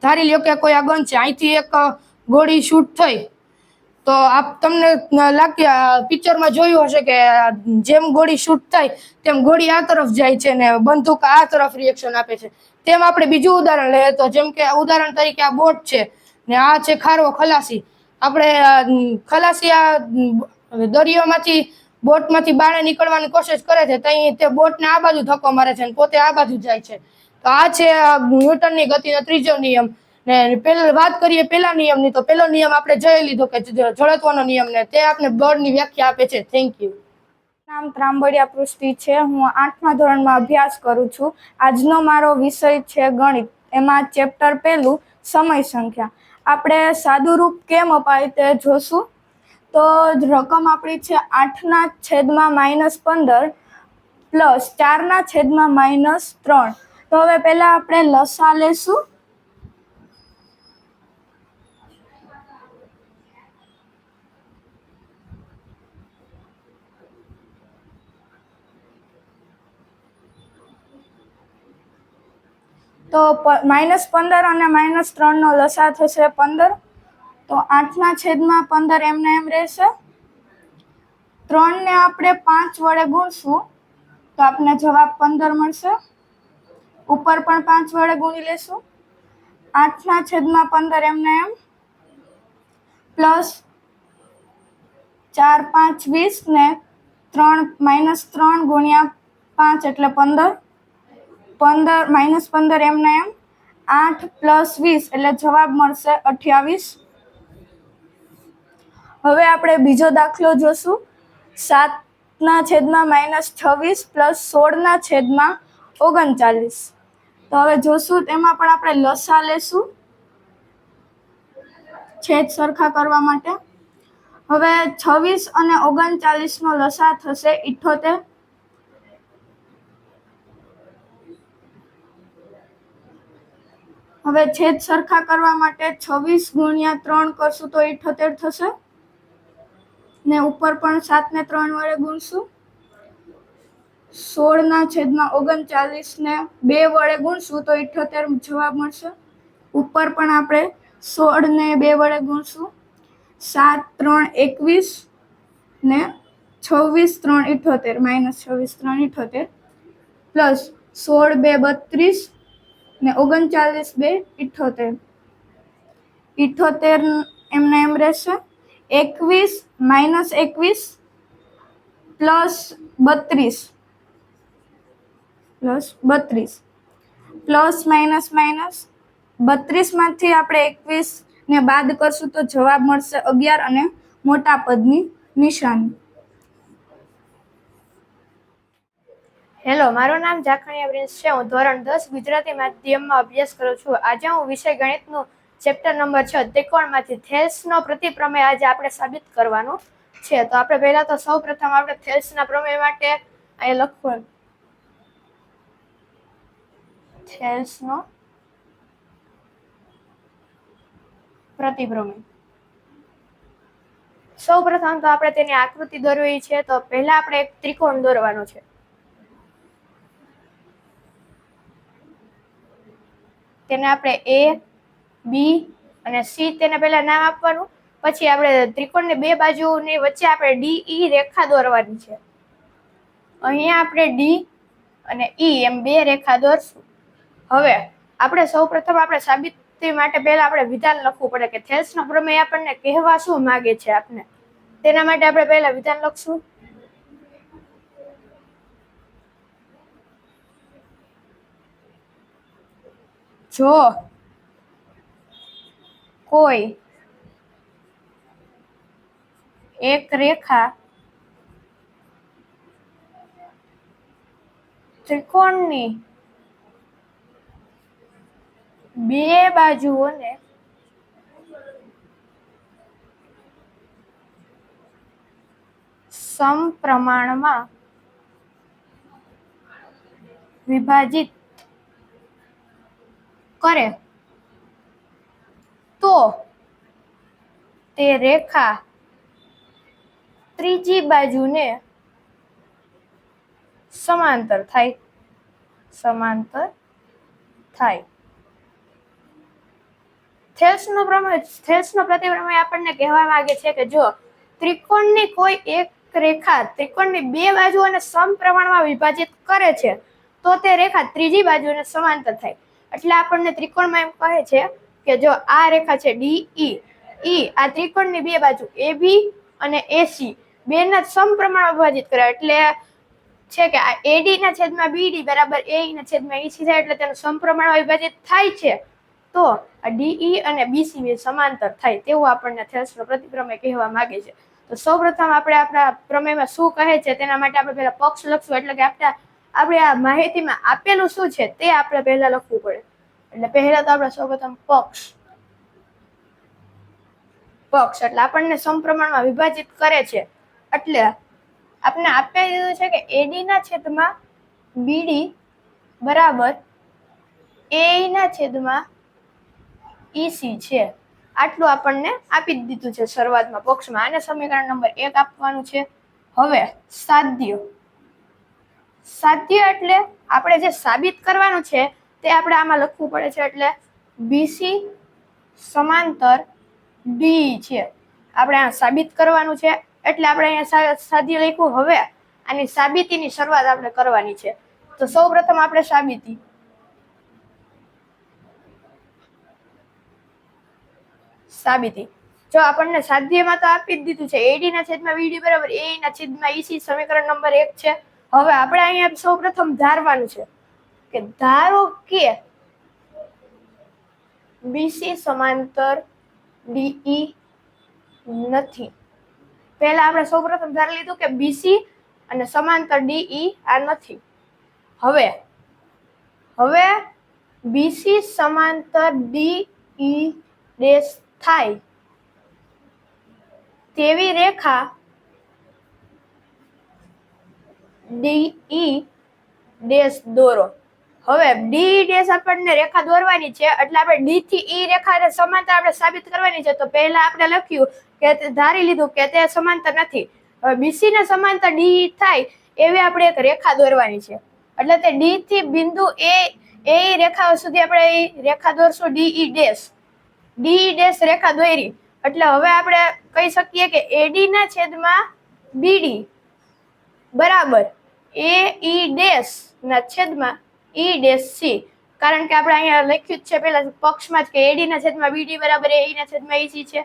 ધારી લ્યો કે કોઈ આ ગન છે, અહીંથી એક ગોળી શૂટ થઈ તો તમને પિક્ચરમાં જોયું હશે કે જેમ ગોળી શૂટ થાય તેમ ગોળી આ તરફ જાય છે ને બંદૂક આ તરફ રિએક્શન આપે છે. તેમ આપણે બીજું ઉદાહરણ લઈએ તો જેમ કે ઉદાહરણ તરીકે આ બોટ છે ને આ છે ખારો ખલાસી. આપણે ખલાસી આ દરિયામાંથી બોટમાંથી બહાર નીકળવાની કોશિશ કરે છે તો તે બોટને આ બાજુ ધક્કો મારે છે અને પોતે આ બાજુ જાય છે. તો આ છે ન્યૂટનની ગતિનો ત્રીજો નિયમ. ને પેલા વાત કરીએ પેલા નિયમની, તો પેલો નિયમ આપણે જોઈ લીધો કે જડત્વનો નિયમ, ને તે આપણે બળની વ્યાખ્યા આપે છે. Thank you. નામ ત્રાંબડિયા પૃષ્ટિ છે. હું 8મા ધોરણમાં અભ્યાસ કરું છું. આજનો મારો વિષય છે ગણિત. એમાં ચેપ્ટર પહેલું સમય સંખ્યા. આપણે સાદું રૂપ કેમ અપાય તે જોશું. તો રકમ આપણી છે 8/-15 પ્લસ 4/-3. તો હવે પહેલા આપણે લસા લેશું. તો -15 અને -3 નો લસા થશે 15. તો 8/15 એમને એમ રહેશે. 3 ને આપણે 5 વડે ગુણશું તો આપણને જવાબ 15 મળશે. ઉપર પણ 5 વડે ગુણી લેશું. 8/15 એમને એમ પ્લસ 4 5 20 ને 3 ગુણ્યા 5 એટલે 15. 15 એમને એમ 8 + 20 એટલે જવાબ મળશે 28. હવે આપણે બીજો દાખલો જોશું. 7/-26 પ્લસ 16/39. તો હવે જોશું તેમાં પણ આપણે લસા લેશું છેદ સરખા કરવા માટે. હવે 26 અને 39 નો લસા થશે 78. હવે છેદ સરખા કરવા માટે 26 ગુણ્યા 3 કરશું તો 78 થશે. ને ઉપર પણ 7 ને 3 વડે ગુણશું. 16/39 ને 2 વડે ગુણશું તો 78 જવાબ મળશે. ઉપર પણ આપણે 16 ને 2 વડે ગુણશું. 7 3 21 ને 26 3 78 -26 3 78 પ્લસ 16 2 32 ને 39 2 78. 78 એમને એમ રહેશે. 21 -21 પ્લસ 32 પ્લસ માઇનસ 32 માંથી આપણે 21 ને બાદ કરશું તો જવાબ મળશે 11 અને મોટા પદની નિશાની. હેલો, મારું નામ જાખણિયા પ્રિન્સ છે. હું ધોરણ 10 ગુજરાતી માધ્યમમાં અભ્યાસ કરું છું. આજે હું વિષય ગણિતનું ચેપ્ટર નંબર 6 ત્રિકોણમાંથી થેલ્સનો પ્રતિપ્રમેય આજે આપણે સાબિત કરવાનો છે. તો આપણે પહેલા તો સૌપ્રથમ આપણે થેલ્સના પ્રમેય માટે અહીંયા લખવું થેલ્સનો પ્રતિપ્રમેય. સૌપ્રથમ તો આપણે તેની આકૃતિ દોરવી છે. તો પહેલા આપણે એક ત્રિકોણ દોરવાનો છે. તેને આપણે A, B અને C તેને પહેલા નામ આપવાનું. પછી આપણે ત્રિકોણની બે બાજુની વચ્ચે આપણે DE રેખા દોરવાની છે. અહીંયા આપણે D અને E એમ બે રેખા દોરશું. હવે આપણે સૌપ્રથમ આપણે સાબિતી માટે પહેલા આપણે વિધાન લખવું પડે કે થેલ્સનો પ્રમેય આપણને કહેવા શું માંગે છે આપને. તેના માટે આપણે પહેલા વિધાન લખશું. જો કોઈ એક રેખા ત્રિકોણની બે બાજુઓને સમપ્રમાણમાં વિભાજિત કરે તો તે રેખા ત્રીજી બાજુને સમાંતર થાય. થેલ્સનો પ્રતિપ્રમેય આપણને કહેવા માંગે છે કે જો ત્રિકોણની કોઈ એક રેખા ત્રિકોણની બે બાજુઓને સમપ્રમાણમાં વિભાજિત કરે છે તો તે રેખા ત્રીજી બાજુને સમાંતર થાય. એટલે આપણને ત્રિકોણમાં એમ કહે છે કે જો આ રેખા છે DE, આ ત્રિકોણની બે બાજુ AB અને AC બેના સમપ્રમાણમાં વિભાજિત કર્યા એટલે છે કે આ એડી ના છેદમાં બીડી બરાબર એઈ ના છેદમાં ઈસી થાય એટલે તેનું સમપ્રમાણમાં વિભાજિત થાય છે તો આ ડીઈ અને બીસી બે સમાંતર થાય તેવું આપણને થેલ્સનો પ્રતિપ્રમેય કહેવા માંગે છે. તો સૌપ્રથમ આપણે આપણા પ્રમેયમાં શું કહે છે તેના માટે આપણે પહેલા પક્ષ લખશું એટલે કે આપણે આ માહિતીમાં આપેલું શું છે તે આપણે પહેલા લખવું પડે. એટલે પહેલા તો આપણે સૌપ્રથમ પક્ષ એટલે આપણને સમપ્રમાણમાં વિભાજિત કરે છે એટલે આપણે આપી દીધું છે કે એડી ના છેદમાં બીડી બરાબર એઈ ના છેદમાં ઈસી છે. આટલું આપણને આપી દીધું છે શરૂઆતમાં પક્ષમાં. આને સમીકરણ નંબર 1 આપવાનું છે. હવે સાધ્ય એટલે આપણે જે સાબિત કરવાનું છે તે આપણે આમાં લખવું પડે છે એટલે બીસી સમાંતર ડી છે. આપણે આ સાબિત કરવાનું છે એટલે આપણે અહીંયા સાધ્ય લખ્યું. હવે આની સાબિતીની શરૂઆત આપણે કરવાની છે. તો સૌપ્રથમ આપણે સાબિતી જો આપણને સાધ્યમાં તો આપી જ દીધું છે એડી ના છેદમાં બીડી બરાબર એ ના છેદમાં ઈસી સમીકરણ નંબર 1 છે. હવે આપણે અહીંયા સૌપ્રથમ ધારવાનું છે કે ધારો કે બીસી સમાંતર ડીઈ નથી. પહેલા આપણે સૌપ્રથમ ધારી લીધું કે બીસી અને સમાંતર ડીઈ આ નથી. હવે બીસી સમાંતર ડીઈ ડેશ થાય તેવી રેખા ડીઈ ડેશ દોરો. હવે ડી ડેશ આપણને રેખા દોરવાની છે એટલે આપણે ડી થી ઈ રેખા સમાંતર આપણે સાબિત કરવાની છે. તો પહેલા આપણે લખ્યું કે ધારી લીધું કે તે સમાંતર નથી. હવે બીસી ને સમાંતર ડી થાય એવી આપણે એક રેખા દોરવાની છે એટલે તે ડી થી બિંદુ એ રેખા સુધી આપણે રેખા દોરશું ડીઈ ડેશ રેખા દોરી એટલે હવે આપણે કહી શકીએ કે એડી ના છેદમાં બીડી બરાબર એઈ ડેશ ના છેદમાં ઈ ડેશ સી. કારણ કે આપણે અહીંયા લખ્યું જ છે પેલા પક્ષમાં જ કે એડી ના છેદમાં બીડી બરાબર એઈ ના છેદમાં ઈસી છે.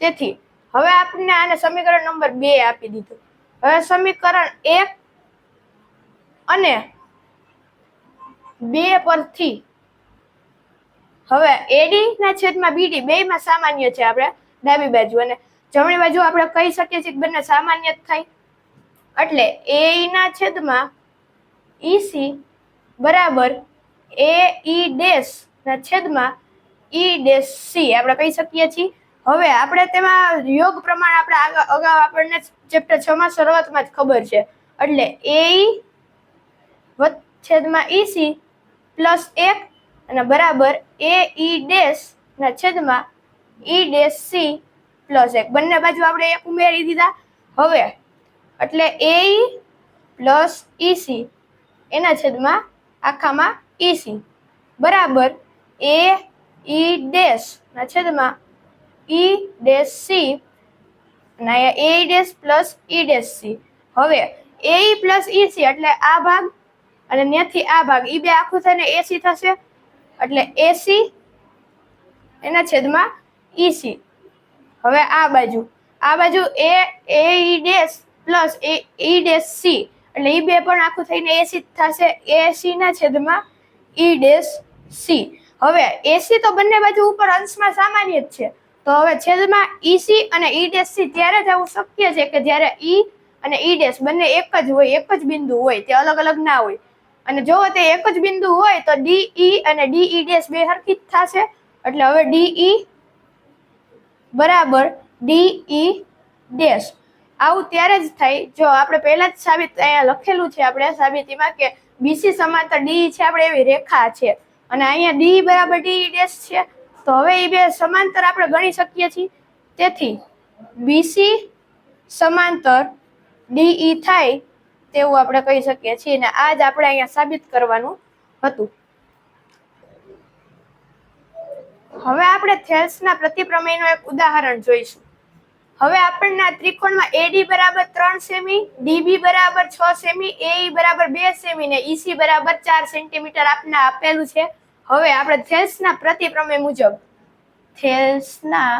તેથી હવે આપણે આને સમીકરણ નંબર 2 આપી દીધું. હવે સમીકરણ 1 અને 2 પરથી હવે એડી ના છેદમાં બીડી બેયમાં સામાન્ય છે આપણે ડાબી બાજુ અને જમણી બાજુ આપણે કહી શકીએ છીએ કે બંને સામાન્ય જ થાય એટલે એઈ ના છેદમાં ઈસી બરાબર એઈ ડેશ ના છેદમાં ઈ ડેશ સી આપણે કહી શકીએ છીએ. હવે આપણે તેમાં યોગ પ્રમાણ આપણે અગાઉ આપણને ચેપ્ટર 6 માં શરૂઆતમાં જ ખબર છે એટલે એઈ છેદમાં ઈસી પ્લસ 1 અને બરાબર એઈ ડેશ ના છેદમાં ઈ ડેશ સી પ્લસ 1 બંને બાજુ આપણે 1 ઉમેરી દીધા. હવે એટલે એઈ પ્લસ ઈસી એના છેદમાં આખામાં ઈસી બરાબર એ ઈ ડેશ ના છેદમાં ઈ ડેશ સી અને અહીંયા એ ડેશ પ્લસ ઈ ડેશ સી. હવે એઈ પ્લસ ઈસી એટલે આ ભાગ અને ત્યાંથી આ ભાગ ઈ બે આખું થઈને એસી થશે એટલે એસી એના છેદમાં ઈસી. હવે આ બાજુ એ ડેશ પ્લસ ઈ ડેશ સી એટલે ઈ બે પણ આખું થઈને એસી થશે એસી ના છેદમાં ઈ ડેશ સી. હવે એસી તો બંને બાજુ ઉપર અંશમાં સામાન્ય જ છે તો હવે છેદમાં ઈસી અને ઈ ડેશ સી ત્યારે જ આવું શક્ય છે કે જ્યારે ઈ અને ઈ ડેશ બંને એક જ હોય, એક જ બિંદુ હોય, તે અલગ અલગ ના હોય. અને જો તે એક જ બિંદુ હોય તો ડીઈ અને ડીઈ ડેશ બે હરખી જ થશે એટલે હવે ડીઈ બરાબર ડીઈ ડેશ આવું ત્યારે જ થાય જો આપણે પહેલા જ સાબિત અહીંયા લખેલું છે આપણે સાબિતીમાં કે બીસી સમાંતર ડી છે આપણે એવી રેખા છે અને અહીંયા ડી બરાબર ડીઈ ડેશ છે તો હવે એ બે સમાંતર આપણે ગણી શકીએ છીએ. તેથી બીસી સમાંતર ડીઈ થાય તેવું આપણે કહી શકીએ છીએ અને આ જ આપણે અહીંયા સાબિત કરવાનું હતું. હવે આપણે થેલ્સના પ્રતિપ્રમેયનું એક ઉદાહરણ જોઈશું. હવે આપણને આ ત્રિકોણમાં એડી બરાબર 3 સેમી, ડીબી બરાબર 6 સેમી, એઈ બરાબર 2 સેમી ને ઈસી બરાબર 4 સેન્ટીમીટર આપને આપેલું છે. હવે આપણે થેલ્સના પ્રતિપ્રમેય મુજબ થેલ્સના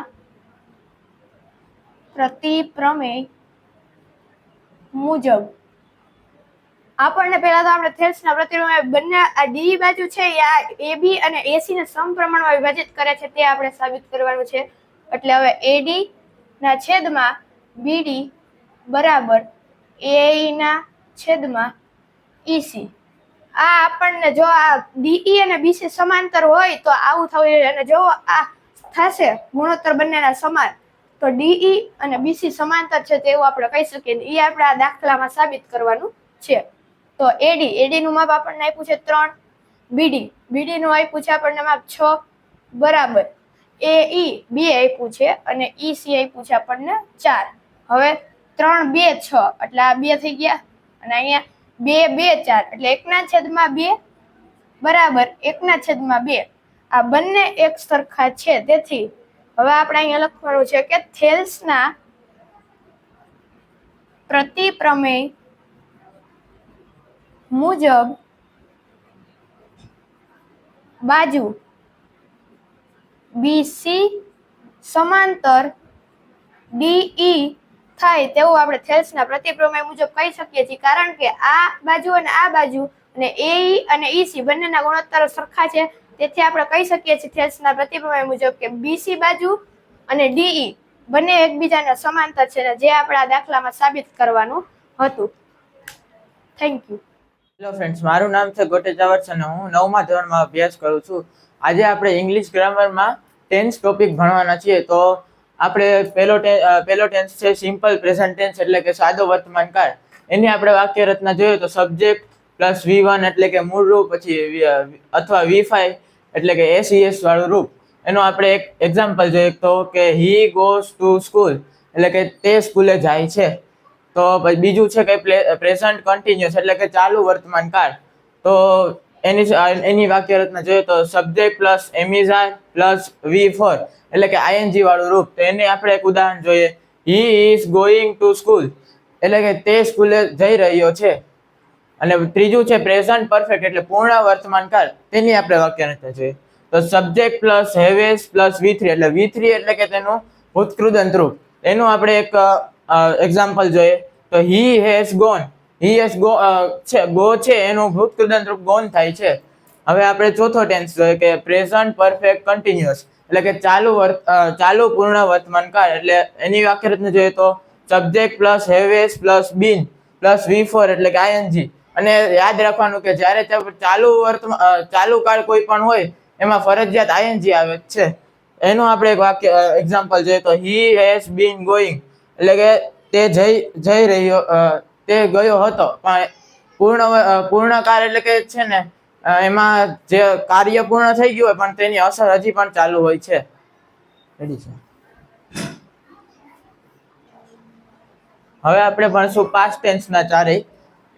પ્રતિપ્રમેય મુજબ આપણને પહેલા તો આપણે થેલ્સના પ્રતિપ્રમેય બંને આ ડી બાજુ છે એ આ AB અને AC ને સમપ્રમાણમાં વિભાજિત કરે છે તે આપણે સાબિત કરવાનું છે. એટલે હવે AD ના છેદમાં BD બરાબર AE ના છેદમાં EC. આ આપણને જો આ DE અને BC સમાંતર હોય તો આવું થવું જોઈએ, અને જો આ થશે ગુણોત્તર બંનેના સમાન તો DE અને BC સમાંતર છે તેવું આપણે કહી શકીએ. એ આપણે આ દાખલામાં સાબિત કરવાનું છે. તો AD નું માપ આપણને આપ્યું છે 3, BD નું આપ્યું છે આપણને માપ 6 બરાબર AE 2 આપ્યું છે અને EC આપ્યું છે આપણને 4. હવે 3, 2, 6 એટલે આ 2 થઈ ગયા, અને અહીંયા 2, 2, 4 એટલે 1/2 બરાબર 1/2. આ બંને એક સરખા છે, તેથી હવે આપણે અહીંયા લખવાનું છે કે થેલ્સના પ્રતિપ્રમેય મુજબ બાજુ BC સમાંતર DE થાય તેવું આપણે થેલ્સના પ્રતિપ્રમેય મુજબ કહી શકીએ છીએ, કારણ કે આ બાજુ અને AE અને EC બંનેના ગુણોત્તરો સરખા છે. તેથી આપણે કહી શકીએ છીએ થેલ્સના પ્રતિપ્રમેય મુજબ કે BC બાજુ અને DE બંને એકબીજાના સમાંતર છે, જે આપણે આ દાખલામાં સાબિત કરવાનું હતું. Thank you. હેલો ફ્રેન્ડ્સ, મારું નામ છે ગોટેજા વત્સ અને હું 9મા ધોરણમાં અભ્યાસ કરું છું. આજે આપણે ઇંગ્લિશ ગ્રામરમાં ટેન્સ ટોપિક ભણવાના છીએ. તો આપણે પહેલો ટેન્સ છે સિમ્પલ પ્રેઝન્ટ ટેન્સ, એટલે કે સાદો વર્તમાનકાળ. એની આપણે વાક્ય રચના જોઈએ તો સબ્જેક્ટ પ્લસ V1 એટલે કે મૂળ રૂપ, પછી અથવા V5 એટલે કે SES વાળું રૂપ. એનો આપણે એક એક્ઝામ્પલ જોઈએ તો કે હી ગોઝ ટુ સ્કૂલ એટલે કે તે સ્કૂલે જાય છે. તો બીજું છે કે પ્રેઝન્ટ કન્ટિન્યુઅસ એટલે કે ચાલુ વર્તમાન કાળ. તો એની વાક્ય રચના જોઈએ તો સબ્જેક્ટ પ્લસ એમિઝાર પ્લસ V4 એટલે કે ING વાળું રૂપ. તો એને આપણે એક ઉદાહરણ જોઈએ, he is going to school એટલે કે તે સ્કૂલે જઈ રહ્યો છે. અને ત્રીજું છે પ્રેઝન્ટ પરફેક્ટ એટલે પૂર્ણ વર્તમાન કાળ. તેની આપણે વાક્ય રચના જોઈએ તો subject plus haves plus V3 એટલે V3 એટલે કે તેનું ભૂતકૃદંત રૂપ. એનું આપણે એક એક્ઝામ્પલ જોઈએ તો હી હેઝ ગોન ગો છે એનું ભૂતકૃદંત રૂપ ગોન થાય છે. હવે આપણે ચોથો ટેન્સ જોઈએ કે પ્રેઝન્ટ પરફેક્ટ કન્ટિન્યુઅસ એટલે કે ચાલુ પૂર્ણ વર્તમાન કાળ. એટલે એની વાક્ય રચના જોઈએ તો subject plus haves plus been plus V4 એટલે કે ING. અને યાદ રાખવાનું કે જ્યારે ચાલુ કાળ કોઈ પણ હોય એમાં ફરજિયાત ING આવે છે. એનું આપણે એક વાક્ય એક્ઝામ્પલ જોઈએ તો હી હેઝ બીન ગોઈંગ એટલે કે તે ગયો હતો. પણ પૂર્ણ કાળ એટલે કે છે ને એમાં જે કાર્ય પૂર્ણ થઈ ગયું હોય પણ તેની અસર હજી પણ ચાલુ હોય છે. રેડી છે. હવે આપણે ભણશું પાસ્ટ ટેન્સના ચારેય.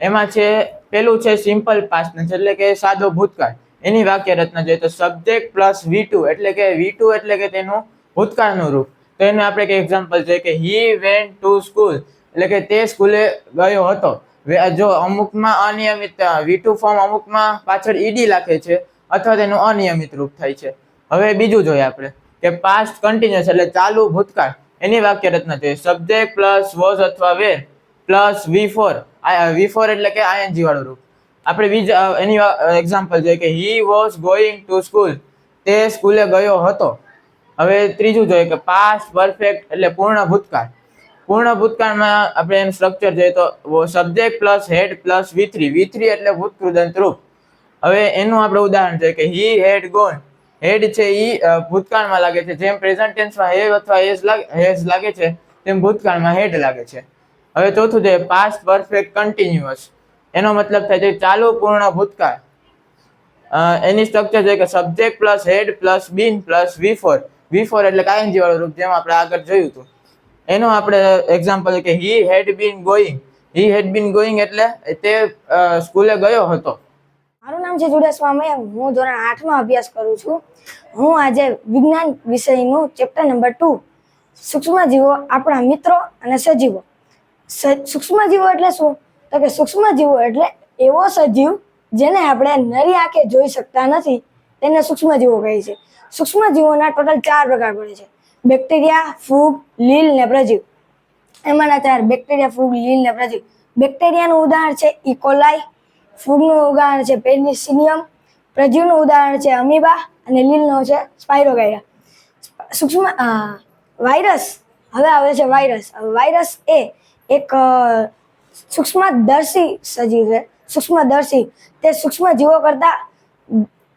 એમાં છે પેલું છે સિમ્પલ પાસ્ટ ટેન્સ એટલે કે સાદો ભૂતકાળ. એની વાક્ય રચના જોઈએ તો સબ્જેક્ટ પ્લસ V2 એટલે કે V2 એટલે કે તેનું ભૂતકાળનું રૂપ. તો એને આપણે એક એક્ઝામ્પલ જોઈએ કે હી વેન્ટ ટુ સ્કૂલ એટલે કે તે સ્કૂલે ગયો હતો. જો અમુકમાં અનિયમિત V2 ફોર્મ અમુકમાં પાછળ ED લાગે છે અથવા તેનું અનિયમિત રૂપ થાય છે. હવે બીજું જોઈએ આપણે કે પાસ્ટ કન્ટિન્યુઅસ એટલે ચાલુ ભૂતકાળ. એની વાક્ય રચના જોઈએ સબ્જેક્ટ પ્લસ વોઝ અથવા વેર પ્લસ V4 એટલે કે ING વાળું રૂપ. આપણે એની એક્ઝામ્પલ જોઈએ કે he was going to school તે સ્કૂલે ગયો હતો. હવે ત્રીજું જોઈએ કે પાસ્ટ પરફેક્ટ એટલે પૂર્ણ ભૂતકાળ. પૂર્ણ ભૂતકાળમાં આપણે એનું સ્ટ્રક્ચર જોઈએ તો subject plus head plus V3 એટલે ભૂતકૃદંત રૂપ. હવે એનું આપણે ઉદાહરણ જોઈએ કે હી હેડ ગોન. હેડ છે એ ભૂતકાળમાં લાગે છે, જેમ પ્રેઝન્ટ ટેન્સમાં હેવ અથવા હેઝ લાગે છે તેમ ભૂતકાળમાં હેડ લાગે છે. હવે ચોથું છે પાસ્ટ પરફેક્ટ કન્ટિન્યુઅસ. એનો મતલબ થાય છે ચાલુ પૂર્ણ ભૂતકાળ. એની સ્ટ્રક્ચર છે કે subject plus head plus been plus V4 એટલે ING વાળું રૂપ, જેમ આપણે આગળ જોયું હતું. એનું આપણે એક્ઝામ્પલ કે હી હેડ બીન ગોઈંગ એટલે તે સ્કૂલે ગયો હતો. મારું નામ છે ચુડાસમા મયા. હું ધોરણ 8માં અભ્યાસ કરું છું. હું આજે વિજ્ઞાન વિષયનું ચેપ્ટર નંબર 2 સૂક્ષ્મજીવો, આપણા મિત્રો અને સજીવો. સૂક્ષ્મજીવો એટલે શું? તો કે સૂક્ષ્મજીવો એટલે એવો સજીવ જેને આપણે નરી આંખે જોઈ શકતા નથી તેને સૂક્ષ્મજીવો કહે છે. સૂક્ષ્મજીવોના ટોટલ 4 પ્રકાર પડે છે: બેક્ટેરિયા, ફૂગ, લીલ ને પ્રજીવ. એમાંના 4 બેક્ટેરિયા, ફૂગ, લીલ ને પ્રજીવ. બેક્ટેરિયાનું ઉદાહરણ છે ઇકોલાઈ, ફૂગનું ઉદાહરણ છે પેનિસિલિયમ, પ્રજીવનું ઉદાહરણ છે અમીબા અને લીલનો છે સ્પાઇરોગાઇડા. સૂક્ષ્મ વાયરસ, હવે આવે છે વાયરસ. વાયરસ એ એક સૂક્ષ્મદર્શી સજીવ છે. સૂક્ષ્મદર્શી તે સૂક્ષ્મજીવો કરતાં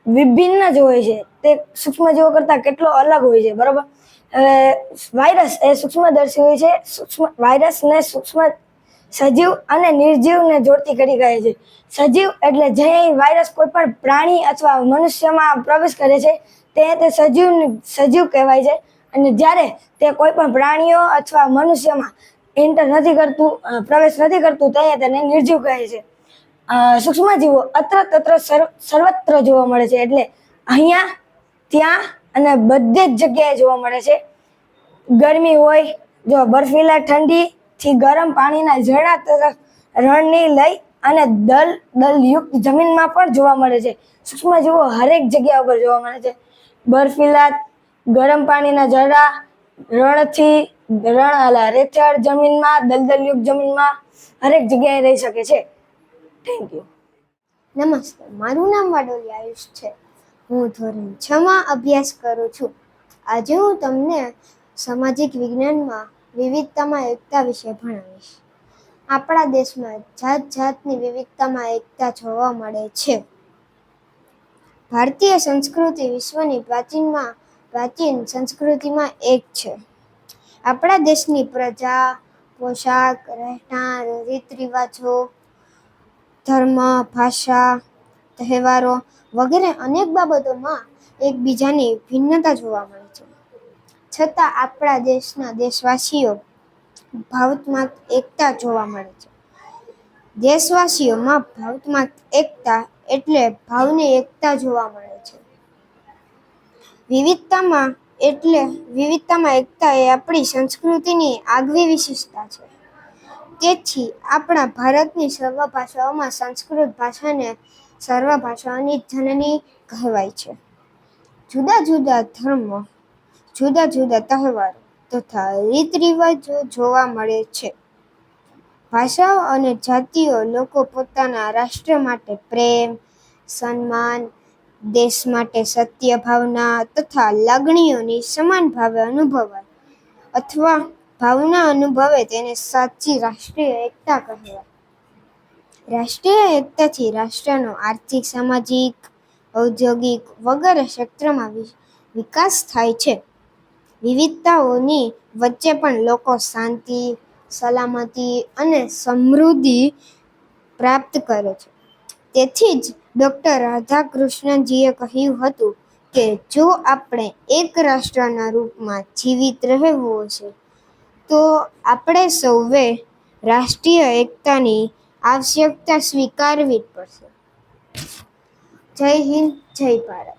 વિભિન્ન જ હોય છે. તે સૂક્ષ્મજીવો કરતાં કેટલો અલગ હોય છે, બરોબર. વાયરસ એ સૂક્ષ્મદર્શી હોય છે. વાયરસને સૂક્ષ્મ સજીવ અને નિર્જીવને જોડતી કડી કહે છે. સજીવ એટલે જે વાયરસ કોઈ પણ પ્રાણી અથવા મનુષ્યમાં પ્રવેશ કરે છે તે સજીવ કહેવાય છે. અને જ્યારે તે કોઈ પણ પ્રાણીઓ અથવા મનુષ્યમાં પ્રવેશ નથી કરતું તેને નિર્જીવ કહે છે. સૂક્ષ્મજીવો અત્ર તત્ર સર્વત્ર જોવા મળે છે. એટલે અહીંયા, ત્યાં અને બધે જ જગ્યાએ જોવા મળે છે. ગરમી હોય, જો બર્ફીલા ઠંડીથી ગરમ પાણીના ઝરણા તરફ રણની લઈ અને દલયુક્ત જમીનમાં પણ જોવા મળે છે. સૂક્ષ્મજીવો હરેક જગ્યા ઉપર જોવા મળે છે. બર્ફીલા ગરમ પાણીના ઝરણા, રેતળ જમીનમાં, દલદલયુક્ત જમીનમાં હરેક જગ્યાએ રહી શકે છે. Thank you. નમસ્તે, મારું નામ વાડોલી આયુષ છે. હું ધોરણ 6માં અભ્યાસ કરું છું. આજે હું તમને સામાજિક વિજ્ઞાનમાં વિવિધતામાં એકતા વિશે ભણાવીશ. આપણા દેશમાં જાત જાતની વિવિધતામાં એકતા જોવા મળે છે. ભારતીય સંસ્કૃતિ વિશ્વની પ્રાચીન સંસ્કૃતિમાં એક છે. આપણા દેશની પ્રજા, પોશાક, રહેઠાણ, રીત રિવાજો, ધર્મ, ભાષા, તહેવારો વગેરે અનેક બાબતોમાં એકબીજાની ભિન્નતા જોવા મળે છે. છતાં આપણા દેશના દેશવાસીઓ ભાવનાત્મક એકતા જોવા મળે છે. દેશવાસીઓમાં ભાવનાત્મક એકતા એટલે ભાવની એકતા જોવા મળે છે. વિવિધતામાં એકતા એ આપણી સંસ્કૃતિની આગવી વિશેષતા છે. તેથી આપણા ભારતની સર્વ ભાષાઓમાં સંસ્કૃત ભાષાને સર્વ ભાષાઓની જનની કહેવાય છે. જુદા જુદા ધર્મો, જુદા જુદા તહેવારો તથા રીત રિવાજો જોવા મળે છે. ભાષાઓ અને જાતિઓ લોકો પોતાના રાષ્ટ્ર માટે પ્રેમ, સન્માન, દેશ માટે સત્ય ભાવના તથા લાગણીઓની સમાન ભાવે અનુભવે તેને સાચી રાષ્ટ્રીય એકતા કહેવાય. રાષ્ટ્રીય એકતાથી રાષ્ટ્રનો આર્થિક, સામાજિક, ઔદ્યોગિક વગેરે ક્ષેત્રમાં વિકાસ થાય છે. વિવિધતાઓની વચ્ચે પણ લોકો શાંતિ, સલામતી અને સમૃદ્ધિ પ્રાપ્ત કરે છે. તેથી જ ડૉક્ટર રાધાકૃષ્ણનજીએ કહ્યું હતું કે જો આપણે એક રાષ્ટ્રના રૂપમાં જીવિત રહેવું હશે તો આપણે સૌએ રાષ્ટ્રીય એકતાની આવશ્યકતા સ્વીકારવી જ પડશે. જય હિન્દ, જય ભારત.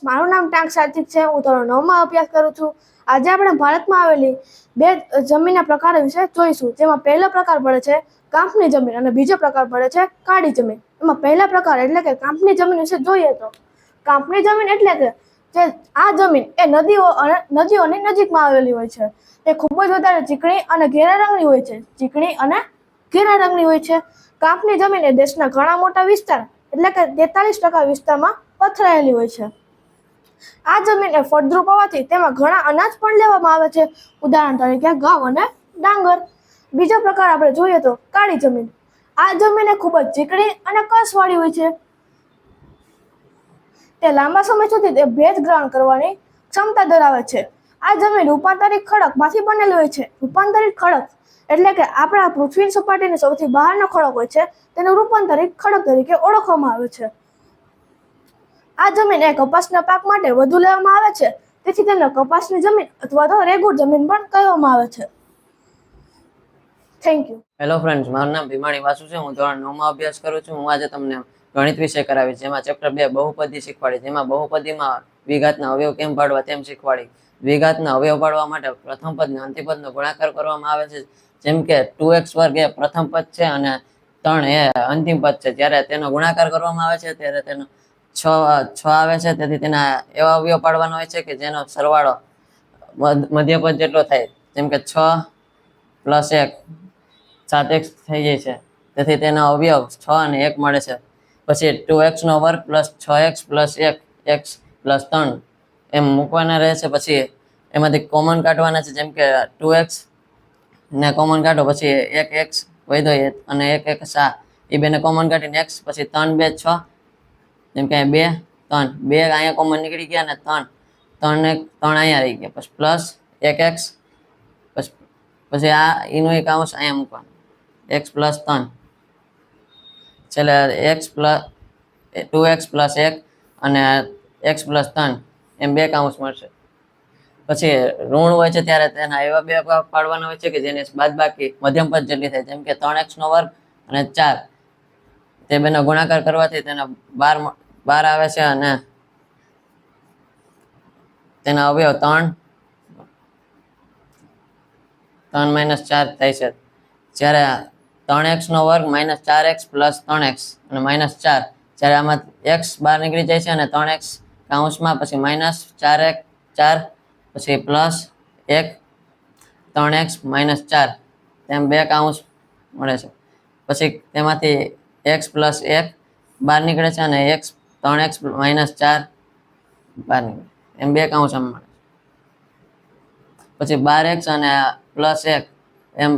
મારું નામ ટાંક સાત્વિક છે. હું ધોરણ 9માં અભ્યાસ કરું છું. આજે આપણે ભારતમાં આવેલી 2 જમીનના પ્રકારો વિશે જોઈશું. જેમાં પહેલો પ્રકાર પડે છે કાંપની જમીન અને બીજો પ્રકાર પડે છે કાળી જમીન. એમાં પહેલા પ્રકાર એટલે કે કાંપની જમીન વિશે જોઈએ તો કાંપની જમીન એટલે કે જે આ જમીન એ નદીઓની નજીકમાં આવેલી હોય છે. તે ખૂબ જ વધારે ચીકણી અને ઘેરા રંગની હોય છે. કાંપની જમીન એ દેશના ઘણા મોટા વિસ્તાર એટલે કે 43% વિસ્તારમાં પથરાયેલી હોય છે. આ જમીન એ ફળદ્રુપ હોવાથી તેમાં ઘણા અનાજ પણ લેવામાં આવે છે. ઉદાહરણ તરીકે ઘઉં અને ડાંગર. બીજો પ્રકાર આપણે જોઈએ તો કાળી જમીન. આ જમીન એ ખૂબ જ ચીકણી અને કસવાળી હોય છે. તે લાંબા સમય સુધી તે ભેજ ગ્રહણ કરવાની ક્ષમતા ધરાવે છે. આ જમીન રૂપાંતરિત ખડકમાંથી બનેલી હોય છે. રૂપાંતરિત ખડક એટલે કે આપણા પૃથ્વીની સપાટીની સૌથી બહારનો ખડક હોય છે તેને રૂપાંતરિત ખડક તરીકે ઓળખવામાં આવે છે. આ જમીન એ કપાસના પાક માટે વધુ લેવામાં આવે છે. તેથી તેને કપાસની જમીન અથવા તો રેગુડ જમીન પણ કહેવામાં આવે છે. Thank you. હેલો ફ્રેન્ડ્સ, મારું નામ ભીમાણી વાસુ છે. હું ધોરણ 9માં અભ્યાસ કરું છું. હું આજે તમને ગણિત વિષય કરાવીશ, જેમાં ચેપ્ટર 2 બહુપદી શીખવાડી. જેમાં બહુપદીમાં દ્વિઘાતના અવયવ કેમ પાડવા તેમ શીખવાડી. દ્વિઘાતના અવયવ પાડવા માટે પ્રથમ પદ અને અંતિમ પદનો ગુણાકાર કરવામાં આવે છે. જેમ કે 2x વર્ગ એ પ્રથમ પદ છે અને 3 એ અંતિમ પદ છે. જ્યારે તેનો ગુણાકાર કરવામાં આવે છે ત્યારે તેનો 6 આવે છે. તેથી તેના એવા અવયવ પાડવાનો હોય છે કે જેનો સરવાળો મધ્યપદ જેટલો થાય. જેમ કે 6 + 1 7x થઈ જાય છે, તેથી તેનો અવયવ 6 અને 1 મળે છે. પછી 2x નો વર્ગ plus 6x plus 1 x plus 3 એમ મૂકવાના રહે છે. પછી એમાંથી કોમન કાઢવાના છે, જેમ કે 2x ને કોમન કાઢો, પછી 1x વધ્યો અને 1 આ એ બેને કોમન કાઢીને x, પછી 3 2 6, જેમ કે 2 3 2 અહીંયા કોમન નીકળી ગયા અને 3 અહીંયા રહી ગયા, પછી પ્લસ 1x, પછી આ એનું એક અંશ અહીંયા મૂકવાનું, x પ્લસ 3, છેલ્લે x પ્લસ 2x પ્લસ 1 અને x પ્લસ 3 એમ બે કાઉન્સ મળશે. પછી ઋણ હોય છે ત્યારે તેના એવા બે ભાગ પાડવાના હોય છે કે જેને બાદબાકી મધ્યમ પદ જેટલી થાય, જેમ કે 3x નો વર્ગ અને 4, તે બેનો ગુણાકાર કરવાથી તેના 12 આવે છે અને તેના અવયવ 3 - 4 થાય છે. જ્યારે 3x નો વર્ગ -4x પ્લસ 3x અને -4, જ્યારે આમાં x બહાર નીકળી જાય છે અને 3x કાઉન્સમાં, પછી -4x 4, પછી પ્લસ 1 3x -4 તેમ બે કાઉન્સ મળે છે. પછી તેમાંથી x પ્લસ 1 બહાર નીકળે છે અને 3x -4 બહાર નીકળે, એમ બે કાઉન્સ આમ મળે. પછી 12x અને પ્લસ 1 એમ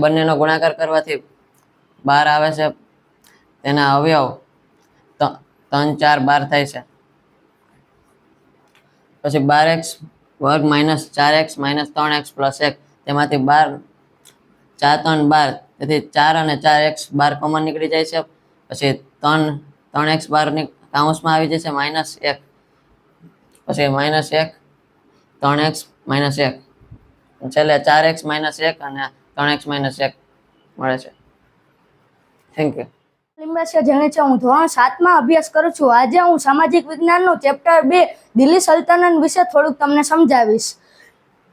બંનેનો ગુણાકાર કરવાથી 12 આવે છે, તેના અવયવ 3 4 12 થાય છે. પછી 12x વર્ગ -4x -3x પ્લસ 1, તેમાંથી 12 4 3 12, તેથી 4 અને 4x 12 કોમન નીકળી જાય છે. પછી 3x 12 કાઉન્સમાં આવી જશે -1, પછી -1 3x -1, છેલ્લે 4x -1 અને 3x -1 મળે છે. Thank you. લિંબાસિયા જેણે છે. હું ધોરણ 7માં અભ્યાસ કરું છું. આજે હું સામાજિક વિજ્ઞાનનું ચેપ્ટર 2 દિલ્હી સલ્તનત વિશે થોડુંક તમને સમજાવીશ.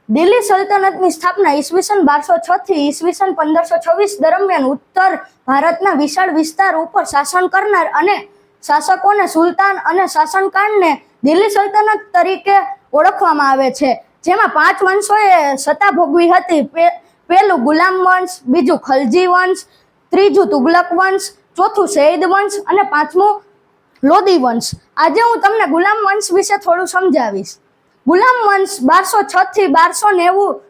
દિલ્હી સલ્તનતની સ્થાપના ઈસવીસન 1206 થી ઈસવીસન 1526 દરમિયાન ઉત્તર ભારતના વિશાળ વિસ્તાર ઉપર શાસન કરનાર અને શાસકોને સુલતાન અને શાસનકાળને દિલ્હી સલ્તનત તરીકે ઓળખવામાં આવે છે, જેમાં 5 વંશોએ સત્તા ભોગવી હતી. પહેલું ગુલામ વંશ, બીજું ખલજી વંશ, ત્રીજું તુગલક વંશ, ચોથું સૈયદ વંશ અને પાંચમું લોદી વંશ. આજે હું તમને ગુલામ વંશ વિશે થોડું સમજાવીશ. ગુલામ વંશ 1206 થી 1290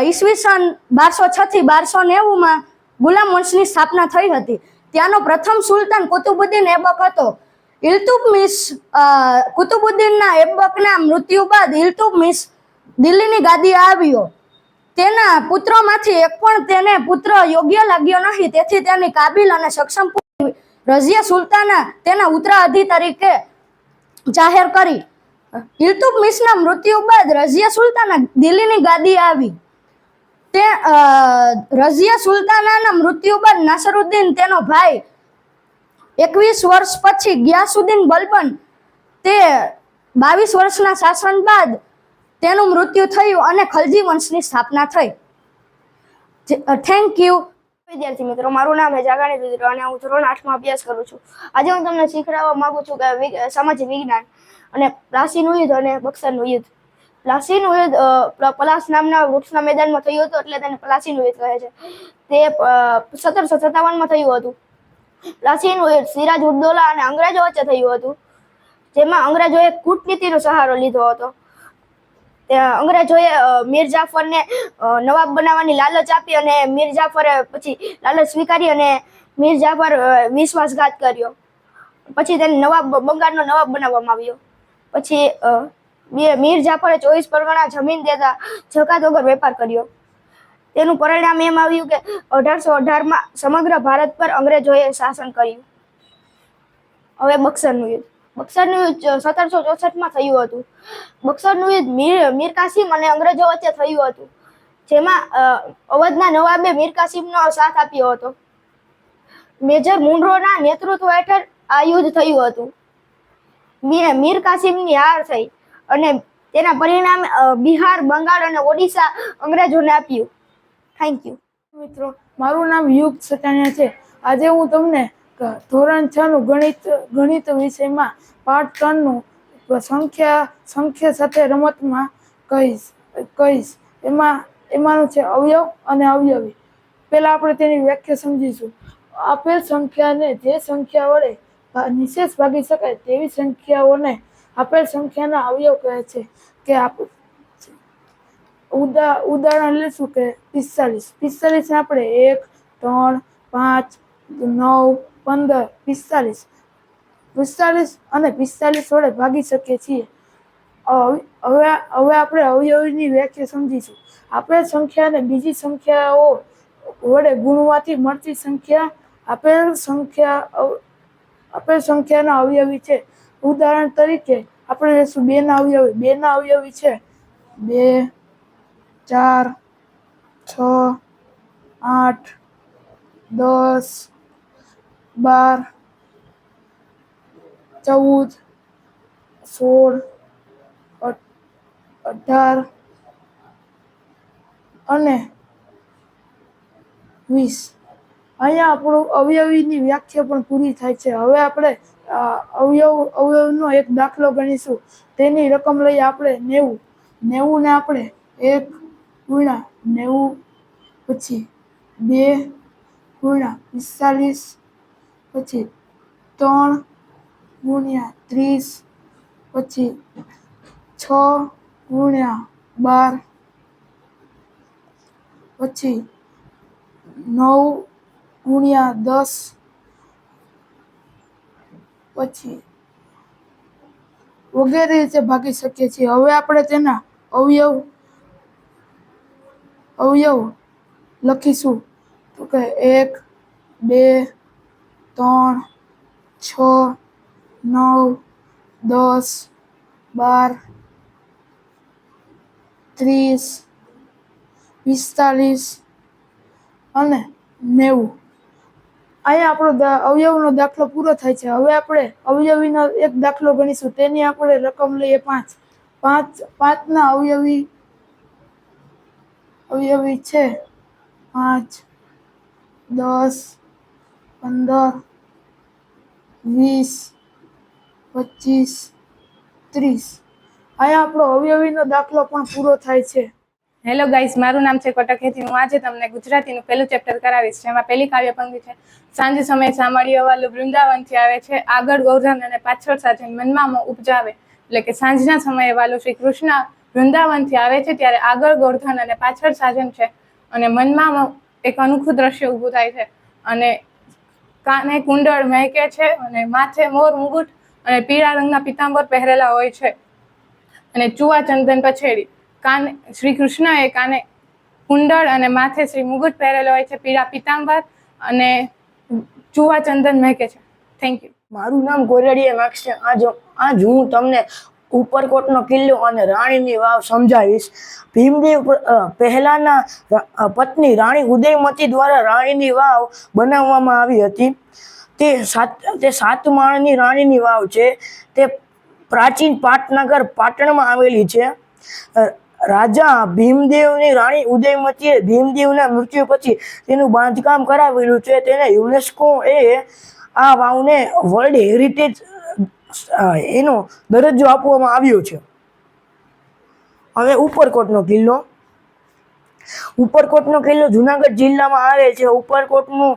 ઈસવીસન 1206 થી 1290માં ગુલામ વંશની સ્થાપના થઈ હતી. ત્યાંનો પ્રથમ સુલતાન કુતુબુદ્દીન એબક હતો. ઇલ્તુત્મિશ કુતુબુદ્દીનના એબકના મૃત્યુ બાદ ઇલ્તુત્મિશ દિલ્હીની ગાદી આવ્યો. તેના પુત્રોમાંથી એક પણ તેને પુત્ર યોગ્ય લાગ્યો નહીં, તેથી તેની કાબિલ અને સક્ષમ પુત્રી રઝિયા સુલતાના તેના ઉત્તરાધિકારી તરીકે જાહેર કરી. ઇલ્તુત્મિશના મૃત્યુ બાદ રઝિયા સુલતાના દિલ્હીની ગાદી આવી. તે રઝિયા સુલતાનાના મૃત્યુ બાદ નાસરુદ્દીન તેનો ભાઈ 21 વર્ષ પછી ગિયાસુદ્દીન બલબન, તે 22 વર્ષના શાસન બાદ તેનું મૃત્યુ થયું અને ખલજી વંશની સ્થાપના થઈ. Thank you. વિદ્યાર્થી મિત્રો, મારું નામ છે જાગાણી રુદ્ર અને હું ધોરણ 8માં અભ્યાસ કરું છું. આજે હું તમને શીખવાડવા માંગુ છું કે સામાજિક વિજ્ઞાન અને પ્લાસીનું યુદ્ધ અને બક્સરનું યુદ્ધ. પ્લાસીનું યુદ્ધ પલાસ નામના વૃક્ષના મેદાનમાં થયું હતું, એટલે તેને પ્લાસીનું યુદ્ધ કહે છે. તે 1757માં થયું હતું. પ્લાસીનું યુદ્ધ સિરાજ ઉદ્દૌલા અને અંગ્રેજો વચ્ચે થયું હતું, જેમાં અંગ્રેજોએ કૂટનીતિનો સહારો લીધો હતો. અંગ્રેજોએ મીર જાફરને નવાબ બનાવવાની લાલચ આપી અને મીર જાફરે પછી લાલચ સ્વીકારી અને મીર જાફર વિશ્વાસઘાત કર્યો. પછી તેને બંગાળનો નવાબ બનાવવામાં આવ્યો. પછી મીર જાફરે 24 પરગણા જમીન દેતા જકાત વગર વેપાર કર્યો. તેનું પરિણામ એમ આવ્યું કે 1818માં સમગ્ર ભારત પર અંગ્રેજોએ શાસન કર્યું. હવે બક્સરનું યુદ્ધ. બક્સરનું યુદ્ધ 1764માં થયું હતું. બક્સરનું યુદ્ધ મીર કાસિમ અને અંગ્રેજો વચ્ચે થયું હતું, જેમાં અવધના નવાબે મીર કાસિમનો સાથ આપ્યો હતો. મેજર મુનરોના નેતૃત્વ હેઠળ આ યુદ્ધ થયું હતું. મીર કાસિમની હાર થઈ અને તેના પરિણામે બિહાર, બંગાળ અને ઓડિશા અંગ્રેજોને આપ્યું. Thank you. મિત્રો, મારું નામ યુગ સટાણિયા છે. આજે હું તમને ધોરણ 6નું ગણિત વિષયમાં પાઠ 3નું સંખ્યા સાથે રમતમાં કહીશ. એમાંનું છે અવયવ અને અવયવી. પહેલા આપણે તેની વ્યાખ્યા સમજીશું. આપેલ સંખ્યાને જે સંખ્યા વડે નિશેષ ભાગી શકાય તેવી સંખ્યાઓને આપેલ સંખ્યાના અવયવ કહે છે. કે ઉદાહરણ લેશું કે 45. 45 આપણે 1, 3, 5, 9, 15, 45 અને 45 વડે ભાગી શકીએ છીએ. હવે આપણે અવયવીની વ્યાખ્યા સમજીશું. આપેલ સંખ્યાને બીજી સંખ્યાઓ વડે ગુણવાથી મળતી સંખ્યા આપેલ સંખ્યાના અવયવી છે. ઉદાહરણ તરીકે આપણે લેશું 2 ના અવયવી. 2 ના અવયવી છે 2, 4, 6, 8, 10, 12, 14, 16, 18 અને 20. અહીંયા આપણું અવયવીની વ્યાખ્યા પણ પૂરી થાય છે. હવે આપણે અવયવનો એક દાખલો ગણીશું. તેની રકમ લઈએ આપણે 90. 90 ને આપણે 1 ગુણ્યા 90, પછી 2 ગુણ્યા 45, પછી 3 ગુણ્યા 30, પછી 6 ગુણ્યા 12, પછી 9 ગુણ્યા 10, પછી વગેરે રીતે ભાગી શકીએ છીએ. હવે આપણે તેના અવયવ લખીશું. તો કે 1, 2, 3, 6, 9, 10, 12, 30, 45 અને 90. અહીંયા આપણો અવયવનો દાખલો પૂરો થાય છે. હવે આપણે અવયવીનો એક દાખલો ગણીશું. તેની આપણે રકમ લઈએ 5. 5ના અવયવી છે 5, 10, 15, 20, 25, 30. અહીંયા આપણો અવયવીનો દાખલો પણ પૂરો થાય છે. હેલો ગાઈસ, મારું નામ છે કોટક હેતી. હું આજે તમને ગુજરાતીનું પહેલું ચેપ્ટર કરાવીશ, જેમાં પહેલી કાવ્ય પંક્તિ છે સાંજ સમય સામળિયો વાલું વૃંદાવનથી આવે છે, આગળ ગોવર્ધન અને પાછળ સાજન મનમાં ઉપજાવે. એટલે કે સાંજના સમયે વાલું શ્રી કૃષ્ણ વૃંદાવનથી આવે છે ત્યારે આગળ ગોવર્ધન અને પાછળ સાજન છે અને મનમાં એક અનોખું દ્રશ્ય ઊભું થાય છે અને કાને કુંડળ મહેકે છે અને માથે મોર મુગુટ અને પીળા રંગના પિતાંબર પહેરેલા હોય છે અને ચુવા ચંદન પછેડી. કાને શ્રી કૃષ્ણએ કાને કુંડળ અને માથે શ્રી મુગુટ પહેરેલો હોય છે, પીળા પિતાંબર અને ચુવા ચંદન મહેકે છે. Thank you. મારું નામ ગોરડીયા માર્ક્સ છે. આજ હું તમને ઉપરકોટનો કિલ્લો અને રાણીની વાવ સમજાવીશ. ભીમદેવ પહેલાના પત્ની રાણી ઉદયમતી દ્વારા રાણીની વાવ બનાવવામાં આવી હતી. તે 7 માળની રાણીની વાવ છે. તે પ્રાચીન પાટનગર પાટણમાં આવેલી છે. રાજા ભીમદેવની રાણી ઉદયમતીએ ભીમદેવના મૃત્યુ પછી તેનું બાંધકામ કરાવેલું છે. તેને યુનેસ્કોએ આ વાવને વર્લ્ડ હેરિટેજ એનો દરજ્જો આપવામાં આવ્યો છે. હવે ઉપરકોટનો કિલ્લો જુનાગઢ જિલ્લામાં આવે છે. ઉપરકોટનું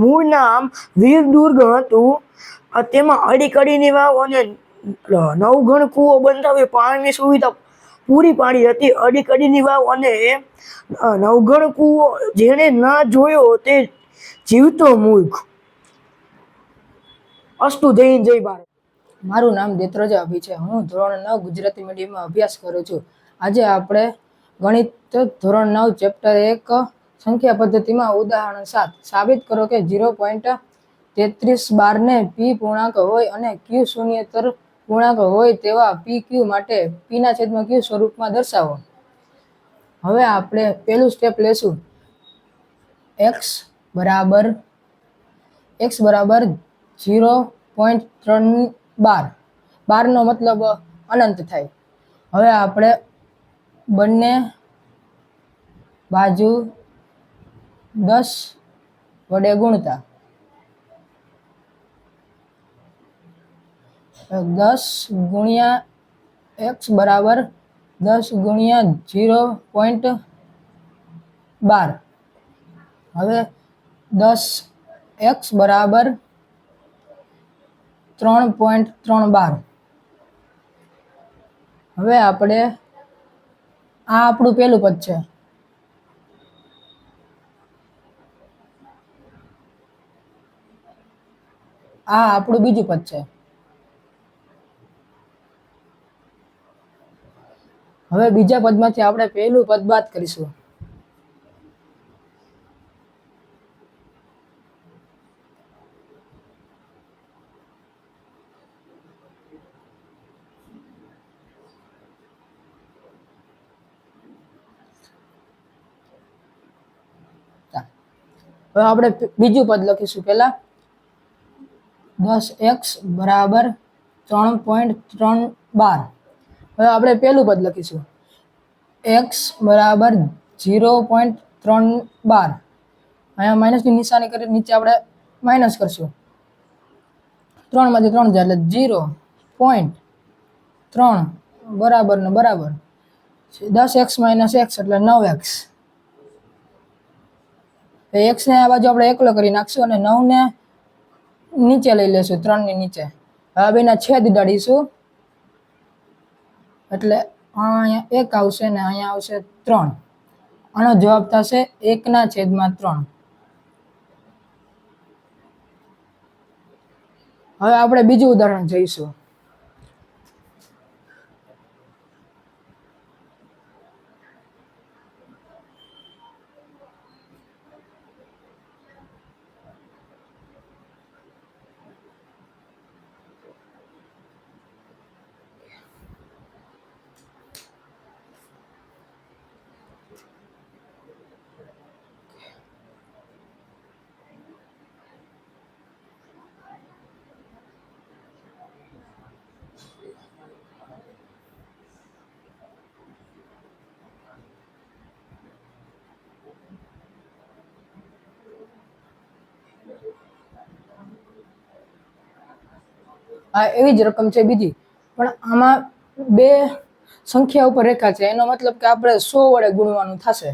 મૂળ નામ વીરદુર્ગ હતું. તેમાં અડીકડીની વાવ અને 9 ગણ કૂવો બંધાવી પાણીની સુવિધા પૂરી પાડી હતી. અડીકડીની વાવ અને 9 ગણ કૂવો જેણે ન જોયો તે જીવતો મૂર્ખ. અસ્તુ જય હિન્દ, જય ભારત. મારું નામ દેત્રોજા અભી છે. હું ધોરણ 9 ગુજરાતી મીડિયમમાં અભ્યાસ કરું છું. આજે આપણે ગણિત ધોરણ 9 ચેપ્ટર 1 સંખ્યા પદ્ધતિમાં ઉદાહરણ 7 સાબિત કરો કે 0.3312 ને પી પૂર્ણાંક હોય અને ક્યુ શૂન્યેતર પૂર્ણાંક હોય તેવા પી ક્યુ માટે પીના છેદમાં ક્યુ સ્વરૂપમાં દર્શાવો. હવે આપણે પહેલું સ્ટેપ લેશું. x બરાબર 0.312. 12 નો મતલબ અનંત થાય. હવે આપણે બંને બાજુ 10 વડે ગુણતા 10 ગુણ્યા x બરાબર 10 ગુણ્યા 0.12 હવે 10x બરાબર 3.312. હવે આપણે આ આપણું પહેલું પદ છે, આ આપણું બીજું પદ છે. હવે બીજા પદમાંથી આપણે પહેલું પદ બાદ કરીશું. હવે આપણે બીજું પદ લખીશું પહેલા 10x બરાબર 3.312. હવે આપણે પહેલું પદ લખીશું x બરાબર 0.312. અહીંયા માઇનસની નિશાની કરી નીચે આપણે માઇનસ કરશું. 3 માંથી 3 જાય એટલે 0.3 બરાબર ને બરાબર 10x - x એટલે 9x. x ને આ બાજુ આપણે એકલો કરી નાખશું અને 9 ને નીચે લઈ લેશું, 3 ની નીચે. હવે બેના છેદ ઉડાડીશું એટલે અહીંયા 1 આવશે ને અહીંયા આવશે 3. આનો જવાબ થશે 1/3. હવે આપણે બીજું ઉદાહરણ જોઈશું. આ એવી જ રકમ છે બીજી, પણ આમાં બે સંખ્યા ઉપર રેખા છે, એનો મતલબ કે આપણે 100 વડે ગુણવાનું થશે.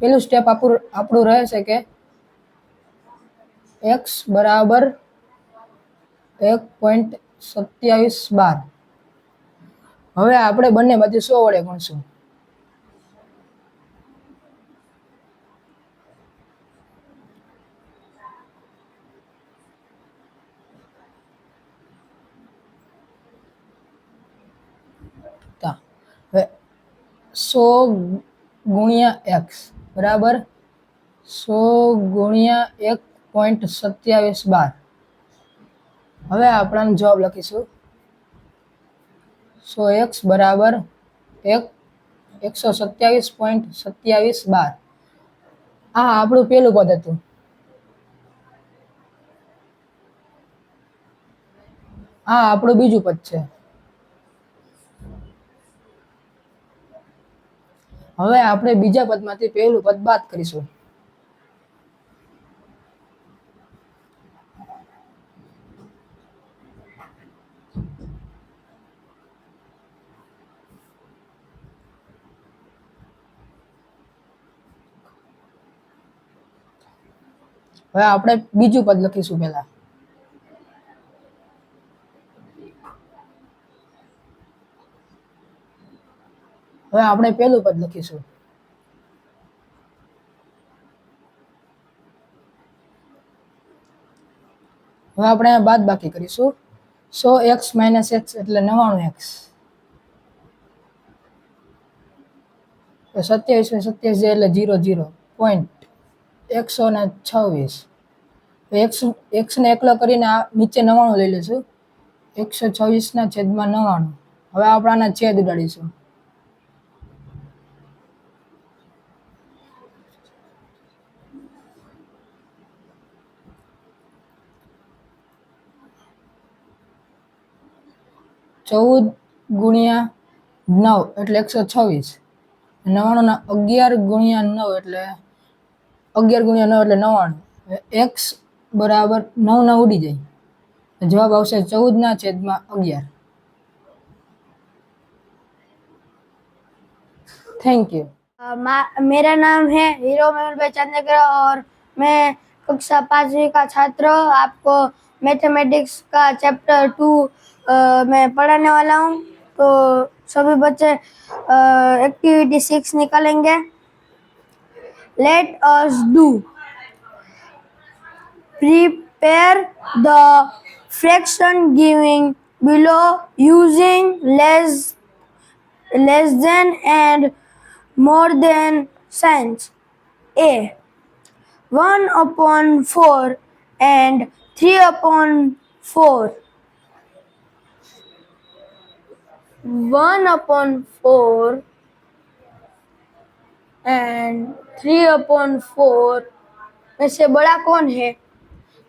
પેલું સ્ટેપ આપણું રહે છે કે x બરાબર 1.2712. હવે આપણે બંનેમાંથી 100 વડે ગુણશું. હવે 100 ગુણ્યા x બરાબર 100 ગુણ્યા 1.2712. હવે આપણે જવાબ લખીશું 100x બરાબર 127.2712. આ આપણું પહેલું પદ હતું. આ આપણું બીજું પદ છે. હવે આપણે બીજા પદમાંથી પહેલું પદ બાદ કરીશું. હવે આપણે બીજું પદ લખીશું પહેલા. હવે આપણે પહેલું પદ લખીશું. હવે આપણે બાદ બાકી કરીશું. 100x - x એટલે 99x. 27 એટલે 00 પોઈન્ટ 126. x ને એકલો કરીને આ નીચે 99 લઈ લેશું. 126/99. હવે આપણે આના છેદ ઉડાડીશું. ચૌદ ગુણ્યા 9 એટલે 126. 99 11 ગુણ્યા 9 એટલે 11 ગુણ્યા 9 એટલે 99. x બરાબર 9 ઉડી જાય. જવાબ આવશે 14/11. Thank you. मेरा नाम है हीरो मेहुल भाई चंद्रकर और मैं कक्षा 5वीं का छात्र आपको मैथमेटिक्स का चैप्टर 2 में पढ़ाने वाला हूँ। तो सभी बच्चे एक्टिविटी 6 निकालेंगे। Let us do prepare the fraction giving below using less than and more than signs. A 1/4 and 3/4. 1/4 and 3/4 में से बड़ा कौन है?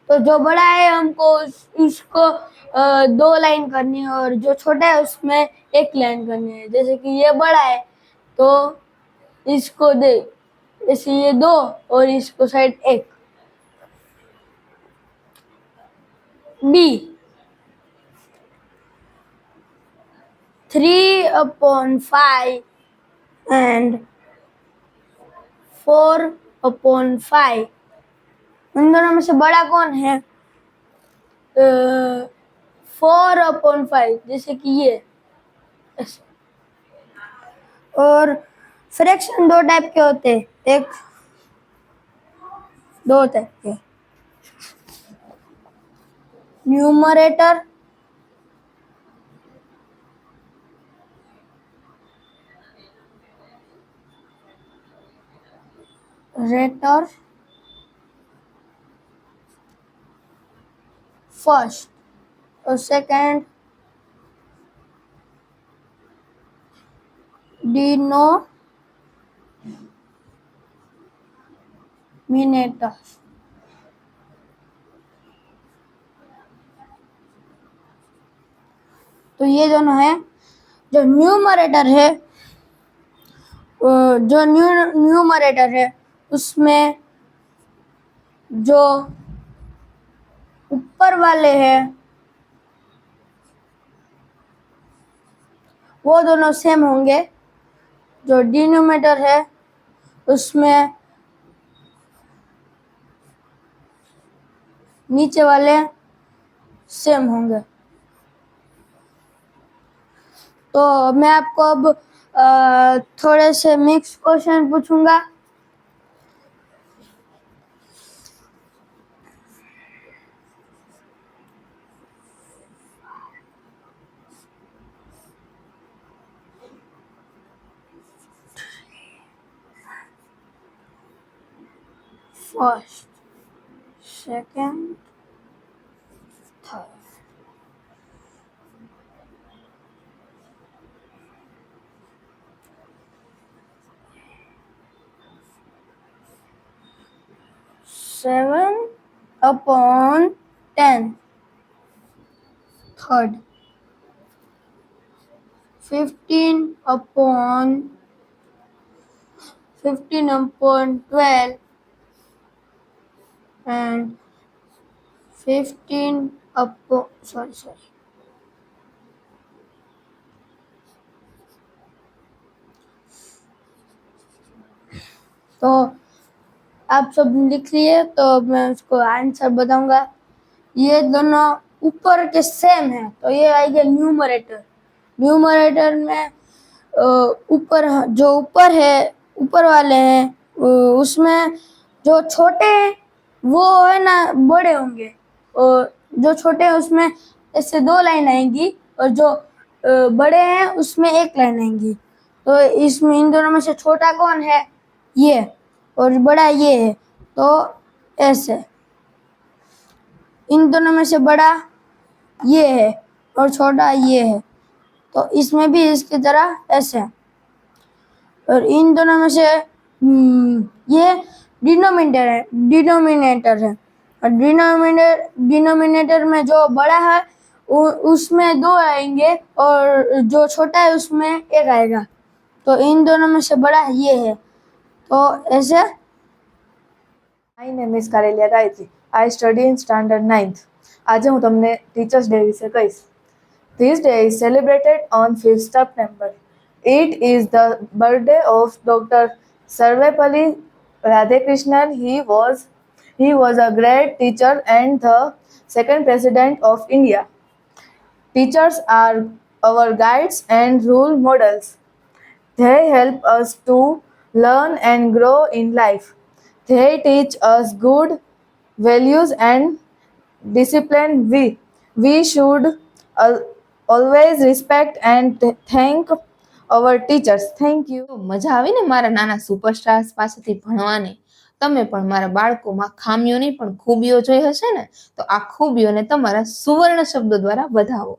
तो जो बड़ा है हमको उसको 2 लाइन करनी है और जो छोटा है उसमें 1 लाइन करनी है। जैसे कि ये बड़ा है तो इसको दे, जैसे ये 2 और इसको साइड 1। B 3/5 and 4/5। उन दोनों में से बड़ा कौन है? 4/5, जैसे कि ये ऐसे। और फ्रैक्शन 2 टाइप के होते हैं, 2 टाइप के, न्यूमरेटर रेटर फर्स्ट और सेकंड डिनोमिनेटर। तो ये दोनों है। जो न्यूमरेटर है, न्यूमरेटर है उसमें जो ऊपर वाले हैं वो दोनों सेम होंगे। जो डिनोमिनेटर है उसमें नीचे वाले सेम होंगे। तो मैं आपको अब थोड़े से मिक्स क्वेश्चन पूछूंगा। First, second, third. Seven upon 10, third. 15/12 and 15 upon sorry तो आप सब लिख लिए तो मैं उसको आंसर बताऊंगा। ये दोनों ऊपर के सेम है तो ये आएगा न्यूमरेटर। न्यूमरेटर में ऊपर जो ऊपर है, ऊपर वाले हैं उसमें जो छोटे हैं वो है ना बड़े होंगे और जो छोटे हैं उसमें ऐसे 2 लाइन आएंगी और जो बड़े हैं उसमें 1 लाइन आएंगी। तो इसमें इन दोनों में से छोटा कौन है? ये, और बड़ा ये है। तो ऐसे इन दोनों में से बड़ा ये है और छोटा ये है। तो इसमें भी इसकी तरह ऐसे। और इन दोनों में से ये डिनोमिनेटर है और डिनोमिनेटर में जो बड़ा है उसमें 2 आएंगे और जो छोटा है उसमें 1 आएगा। तो इन दोनों में से बड़ा ये है। तो ऐसे। My name is Karelia Gayatri. I study in standard 9th. આજે હું તમને ટીચર્સ ડે વિશે કહીશ. This day is celebrated on 5th September. It is the birthday of Dr. Sarvepalli Radhakrishnan. He was a great teacher and the second president of India. Teachers are our guides and role models. They help us to learn and grow in life. They teach us good values and discipline. We should always respect and thank our teachers. Thank you. તો મજા આવી ને મારા નાના superstars પાસેથી ભણવાની. તમે પણ મારા બાળકોમાં ખામીઓ નહીં પણ ખૂબીઓ જોઈ હશે ને, તો આ ખૂબીઓને તમારા સુવર્ણ શબ્દો દ્વારા વધાવો.